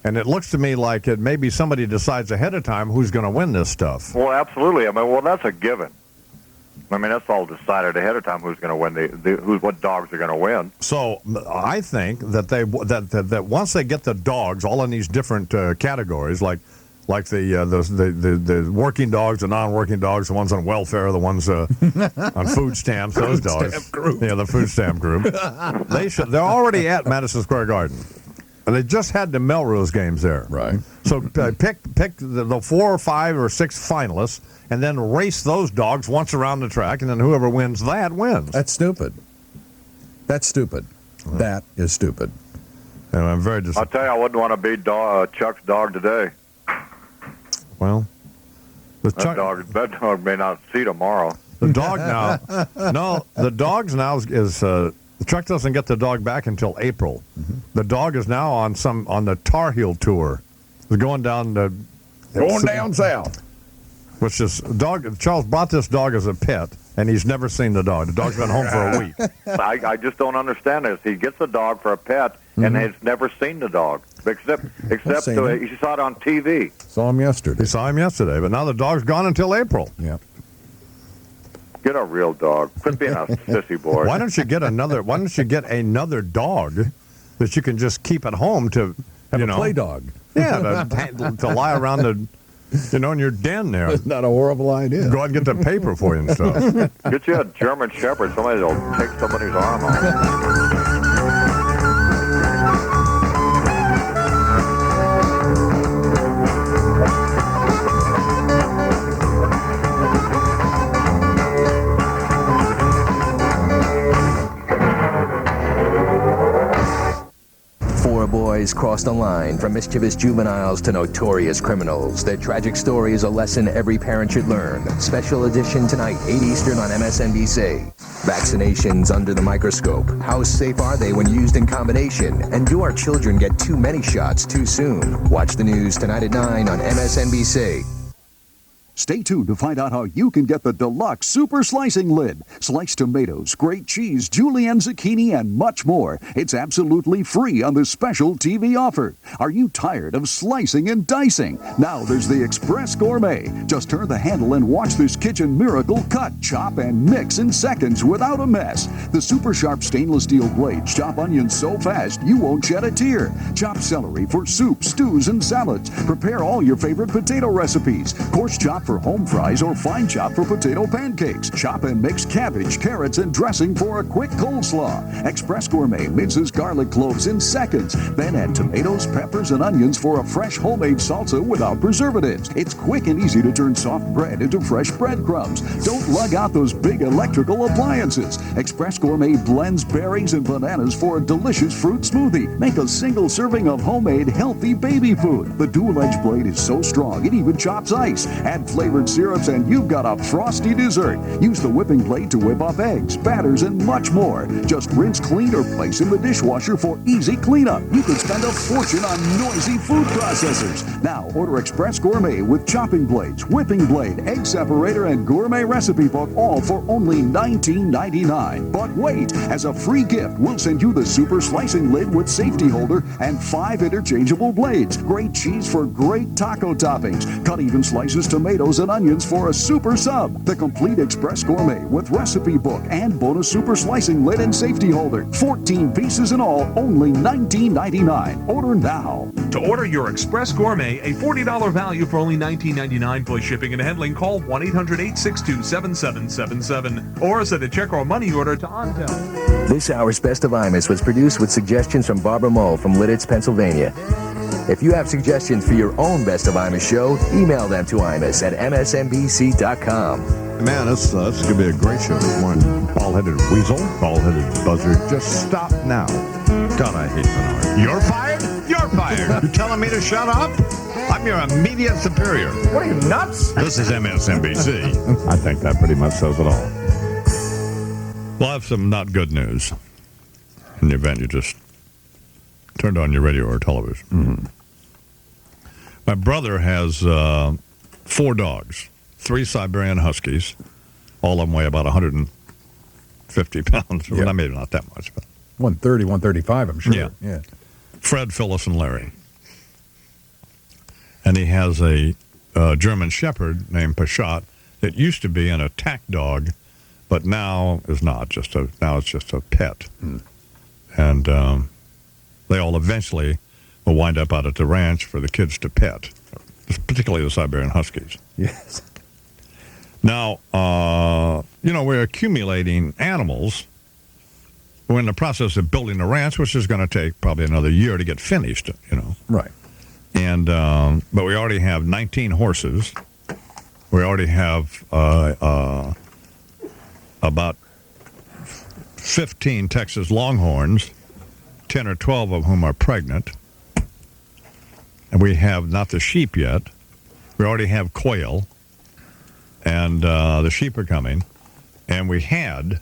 And it looks to me like it maybe somebody decides ahead of time who's going to win this stuff. Well, absolutely. I mean, that's a given. I mean, that's all decided ahead of time who's going to win what dogs are going to win. So I think that that once they get the dogs all in these different categories, like Like the working dogs, the non-working dogs, the ones on welfare, the ones on food stamps, those dogs. Stamp group. Yeah, the food stamp group. They're already at Madison Square Garden. And they just had the Melrose games there. Right. So pick the 4 or 5 or 6 finalists and then race those dogs once around the track, and then whoever wins that wins. That's stupid. That's stupid. That is stupid. And I'm very I'll tell you, I wouldn't want to beat Chuck's dog today. Well, that dog may not see tomorrow. The dog now, no, the dogs now is Chuck doesn't get the dog back until April. Mm-hmm. The dog is now on the Tar Heel tour. He's going down south. Which is Charles brought this dog as a pet, and he's never seen the dog. The dog's been home for a week. I just don't understand this. He gets a dog for a pet, and has never seen the dog, except he saw it on TV. Saw him yesterday. He saw him yesterday, but now the dog's gone until April. Yeah. Get a real dog. Quit being a sissy boy. Why don't you get another dog that you can just keep at home to have a play dog? Yeah, to lie around in your den there. It's not a horrible idea. Go out and get the paper for you and stuff. Get you a German Shepherd. Somebody will take somebody's arm off. Four boys crossed a line from mischievous juveniles to notorious criminals. Their tragic story is a lesson every parent should learn. Special edition tonight, 8 Eastern on MSNBC. Vaccinations under the microscope. How safe are they when used in combination? And do our children get too many shots too soon? Watch the news tonight at 9 on MSNBC. Stay tuned to find out how you can get the deluxe super slicing lid. Sliced tomatoes, grate cheese, julienne zucchini, and much more. It's absolutely free on this special TV offer. Are you tired of slicing and dicing? Now there's the Express Gourmet. Just turn the handle and watch this kitchen miracle cut, chop, and mix in seconds without a mess. The super sharp stainless steel blades chop onions so fast you won't shed a tear. Chop celery for soups, stews, and salads. Prepare all your favorite potato recipes. Coarse chop for home fries or fine chop for potato pancakes. Chop and mix cabbage, carrots, and dressing for a quick coleslaw. Express Gourmet minces garlic cloves in seconds. Then add tomatoes, peppers, and onions for a fresh homemade salsa without preservatives. It's quick and easy to turn soft bread into fresh breadcrumbs. Don't lug out those big electrical appliances. Express Gourmet blends berries and bananas for a delicious fruit smoothie. Make a single serving of homemade healthy baby food. The dual-edged blade is so strong it even chops ice. Add flavored syrups and you've got a frosty dessert. Use the whipping blade to whip up eggs, batters, and much more. Just rinse, clean, or place in the dishwasher for easy cleanup. You could spend a fortune on noisy food processors. Now order Express Gourmet with chopping blades, whipping blade, egg separator, and gourmet recipe book, all for only $19.99. But wait, as a free gift, we'll send you the super slicing lid with safety holder and 5 interchangeable blades. Great cheese for great taco toppings. Cut even slices tomatoes and onions for a super sub. The complete Express Gourmet with recipe book and bonus super slicing lid and safety holder. 14 pieces in all, only $19.99. Order now. To order your Express Gourmet, a $40 value for only $19.99 plus shipping and handling, call 1-800-862-7777 or send a check or money order to Ontel. This hour's Best of Imus was produced with suggestions from Barbara Moll from Lidditz, Pennsylvania. If you have suggestions for your own Best of Imus show, email them to Imus at msnbc.com. Man, this is going to be a great show this morning. Bald-headed weasel, bald-headed buzzard. Just stop now. God, I hate Menard. You're fired? You're fired. You telling me to shut up? I'm your immediate superior. What are you, nuts? This is MSNBC. I think that pretty much says it all. We'll have some not good news in the event you just turned on your radio or television. Mm-hmm. My brother has 4 dogs, 3 Siberian Huskies. All of them weigh about 150 pounds. Yep. Well, maybe not that much, but 130, 135, I'm sure. Yeah. Fred, Phyllis, and Larry. And he has a German Shepherd named Pashat. It used to be an attack dog, but now is not. Now it's just a pet. Mm. And they all eventually will wind up out at the ranch for the kids to pet. particularly the Siberian Huskies. Yes. Now, we're accumulating animals. We're in the process of building a ranch, which is going to take probably another year to get finished, Right. And but we already have 19 horses. We already have about 15 Texas Longhorns, 10 or 12 of whom are pregnant. And we have not the sheep yet. We already have quail, and the sheep are coming. And we had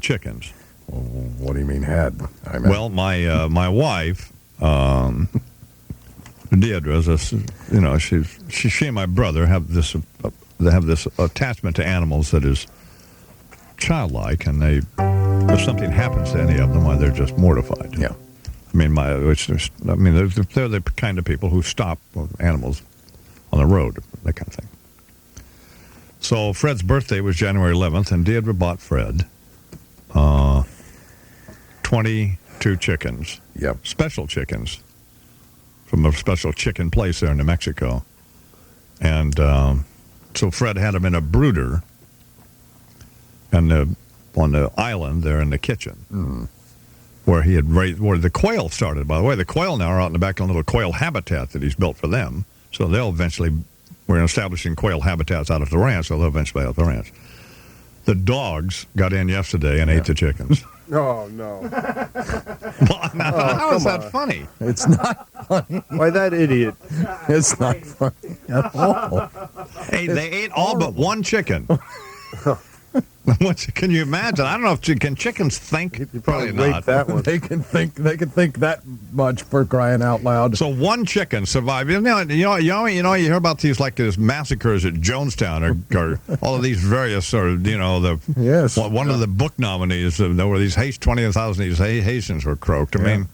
chickens. What do you mean had? Well, my wife, Deidre, she and my brother have this attachment to animals that is childlike, and if something happens to any of them, why they're just mortified. Yeah. I mean, they're the kind of people who stop animals on the road, that kind of thing. So Fred's birthday was January 11th, and Deidre bought Fred 22 chickens. Yep. Special chickens from a special chicken place there in New Mexico. And so Fred had them in a brooder on the island there in the kitchen, where he had where the quail started. By the way, the quail now are out in the back in a little quail habitat that he's built for them. So they'll eventually, we're establishing quail habitats out at the ranch, so they'll eventually be out at the ranch. The dogs got in yesterday and ate the chickens. Oh, no. How is that funny? It's not funny. Why, that idiot? It's not funny at all. Hey, they ate all but one chicken. Can you imagine? I don't know if chickens think. Probably not. That one. They can think that much, for crying out loud. So one chicken survived. You hear about these massacres at Jonestown or all of these various yes. One of the book nominees, there were these 20,000 these Haitians were croaked. I mean,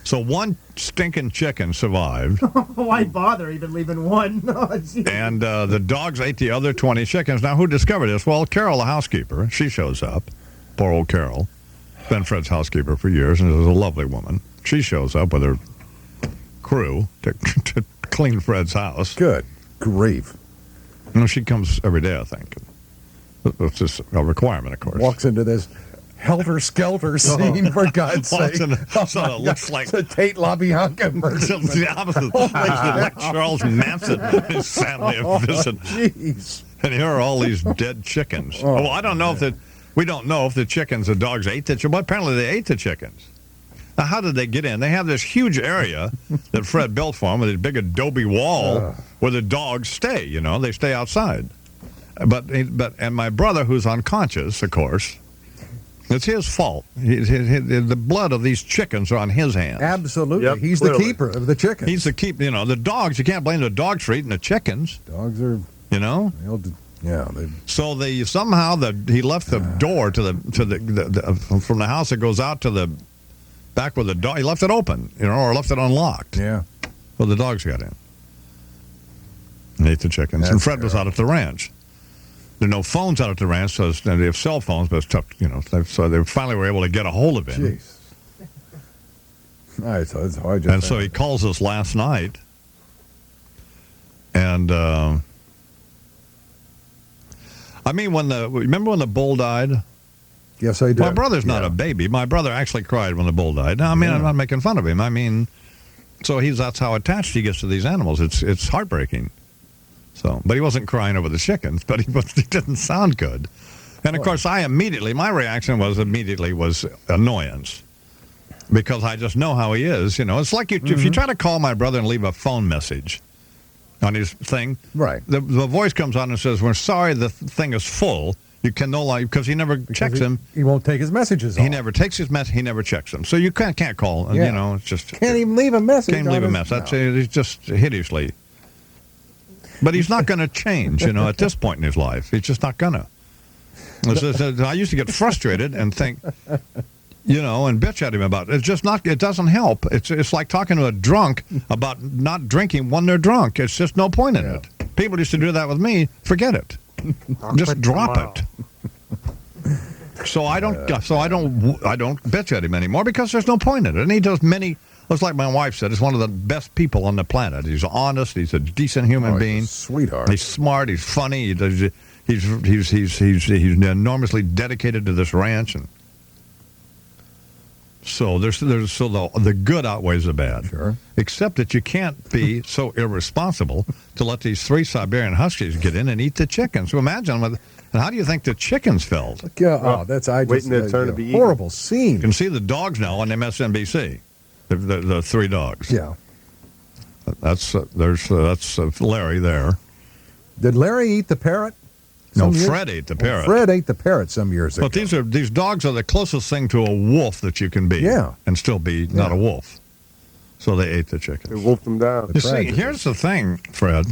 so one stinking chicken survived. Why bother even leaving one? And the dogs ate the other 20 chickens. Now, who discovered this? Well, Carol, the housekeeper, she shows up. Poor old Carol. Been Fred's housekeeper for years, and is a lovely woman. She shows up with her crew to clean Fred's house. Good grief. She comes every day, I think. It's just a requirement, of course. Walks into this helter-skelter scene, for God's sake. So it looks like it's a Tate LaBianca murder. It's the opposite. Like Charles Manson and his family are visiting. Jeez. And here are all these dead chickens. Well, I don't know we don't know if the dogs ate the chickens, but apparently they ate the chickens. Now, how did they get in? They have this huge area that Fred built for them with a big adobe wall where the dogs stay, they stay outside. And my brother, who's unconscious, of course, it's his fault. The blood of these chickens are on his hands. Absolutely. Yep, He's clearly the keeper of the chickens. He's the keeper. The dogs, you can't blame the dogs for eating the chickens. Dogs are, So he left the door from the house that goes out to the back with the dog. He left it open, or left it unlocked. Yeah. Well, the dogs got in and ate the chickens. And Fred was out at the ranch. There are no phones out at the ranch, so they have cell phones, but it's tough, so they finally were able to get a hold of him. Jeez. And so he calls us last night, and remember when the bull died? Yes, I do. My brother's not a baby. My brother actually cried when the bull died. Now, I'm not making fun of him. So that's how attached he gets to these animals. It's heartbreaking. So, but he wasn't crying over the chickens, but he didn't sound good. And of course, my reaction was annoyance, because I just know how he is. It's like if you try to call my brother and leave a phone message on his thing, right? The voice comes on and says, "We're sorry, the thing is full. You can no longer," because he never checks them. He won't take his messages. He never takes his message. He never checks them. So you can't call. It's just can't even leave a message. Can't leave a message. It's just hideously. But he's not going to change, at this point in his life. He's just not going to. I used to get frustrated and think, and bitch at him about it. It's just not, it doesn't help. It's like talking to a drunk about not drinking when they're drunk. It's just no point in it. People used to do that with me. Forget it. Just drop it. So I don't bitch at him anymore, because there's no point in it. And he does It's like my wife said, he's one of the best people on the planet. He's honest. He's a decent human being. He's a sweetheart. He's smart. He's funny. He's enormously dedicated to this ranch, and so the good outweighs the bad. Sure. Except that you can't be so irresponsible to let these 3 Siberian Huskies get in and eat the chickens. So imagine, and how do you think the chickens felt? That's waiting their turn to be eaten. Horrible scene. You can see the dogs now on MSNBC. The 3 dogs. Yeah. That's Larry there. Did Larry eat the parrot? No, Fred ate the parrot. Fred ate the parrot some years ago. But these dogs are the closest thing to a wolf that you can be. Yeah. And still be not a wolf. So they ate the chickens. They wolfed them down. You see, here's the thing, Fred.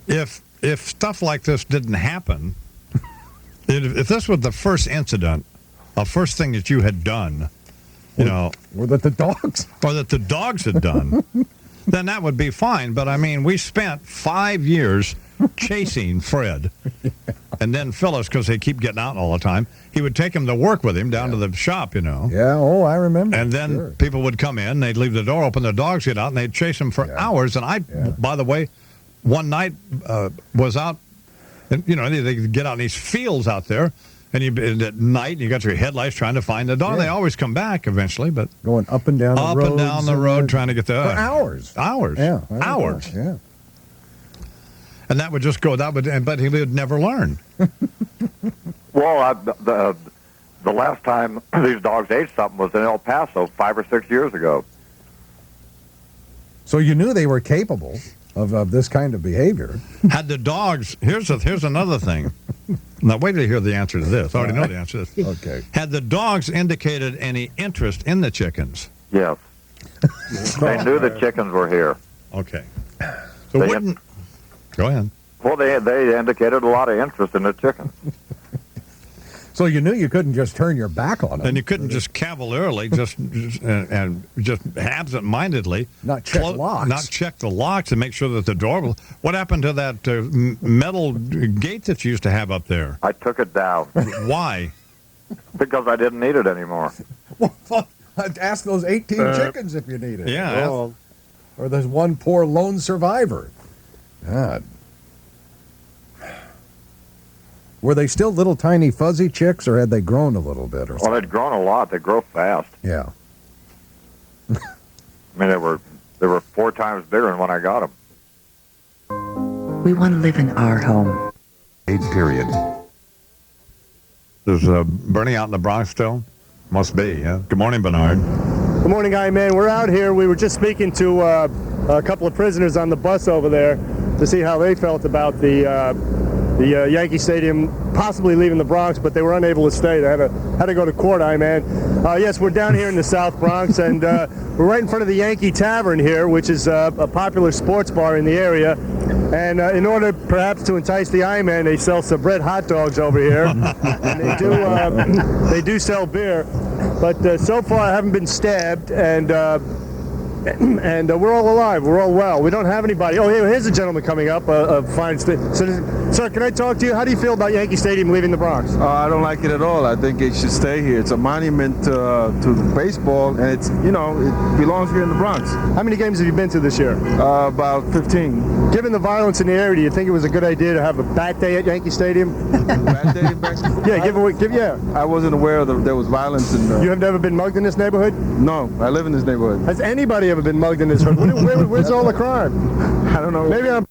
If stuff like this didn't happen, if this was the first incident, the first thing that you had done, or that the dogs had done, then that would be fine. But I mean, we spent 5 years chasing Fred, and then Phyllis, because they keep getting out all the time, he would take him to work with him down to the shop, Yeah, I remember. And then people would come in, they'd leave the door open, the dogs get out, and they'd chase him for hours. And by the way, one night was out, and they get out in these fields out there. And at night, you got your headlights trying to find the dog. They always come back eventually, but going up and down the road, trying to get the for hours. Yeah, hours. Yeah. And that would just go. But he would never learn. Well, the last time these dogs ate something was in El Paso 5 or 6 years ago. So you knew they were capable of this kind of behavior. Had the dogs, here's another thing. Now, wait till you hear the answer to this. I already know the answer to this. Okay. Had the dogs indicated any interest in the chickens? Yes. They knew the chickens were here. Okay. So go ahead. Well, they indicated a lot of interest in the chickens. So you knew you couldn't just turn your back on them. And you couldn't just cavalierly, just absent-mindedly not check the locks and make sure that the door will. What happened to that metal gate that you used to have up there? I took it down. Why? Because I didn't need it anymore. Well, ask those 18 chickens if you need it. Yeah. Or there's one poor lone survivor. God. Were they still little tiny fuzzy chicks, or had they grown a little bit? Or Well, they'd grown a lot. They grow fast. Yeah. I mean, they were 4 times bigger than when I got them. We want to live in our home. Period. Is Bernie out in the Bronx still? Must be, yeah. Good morning, Bernard. Good morning, guy, man. We're out here. We were just speaking to a couple of prisoners on the bus over there to see how they felt about the Yankee Stadium possibly leaving the Bronx, but they were unable to stay. They had to go to court, man. Yes, we're down here in the South Bronx, and we're right in front of the Yankee Tavern here, which is a popular sports bar in the area. And in order perhaps to entice the I-Man, they sell some bread hot dogs over here. And they do sell beer. But so far I haven't been stabbed, and we're all alive. We're all well. We don't have anybody. Oh, here's a gentleman coming up. Fine. Sir, can I talk to you? How do you feel about Yankee Stadium leaving the Bronx? I don't like it at all. I think it should stay here. It's a monument to baseball, and it belongs here in the Bronx. How many games have you been to this year? About 15. Given the violence in the area, do you think it was a good idea to have a bat day at Yankee Stadium? Bat day? Yeah. I wasn't aware there was violence in You have never been mugged in this neighborhood? No, I live in this neighborhood. Has anybody ever been mugged in this neighborhood? Where's all the crime? I don't know. Maybe I'm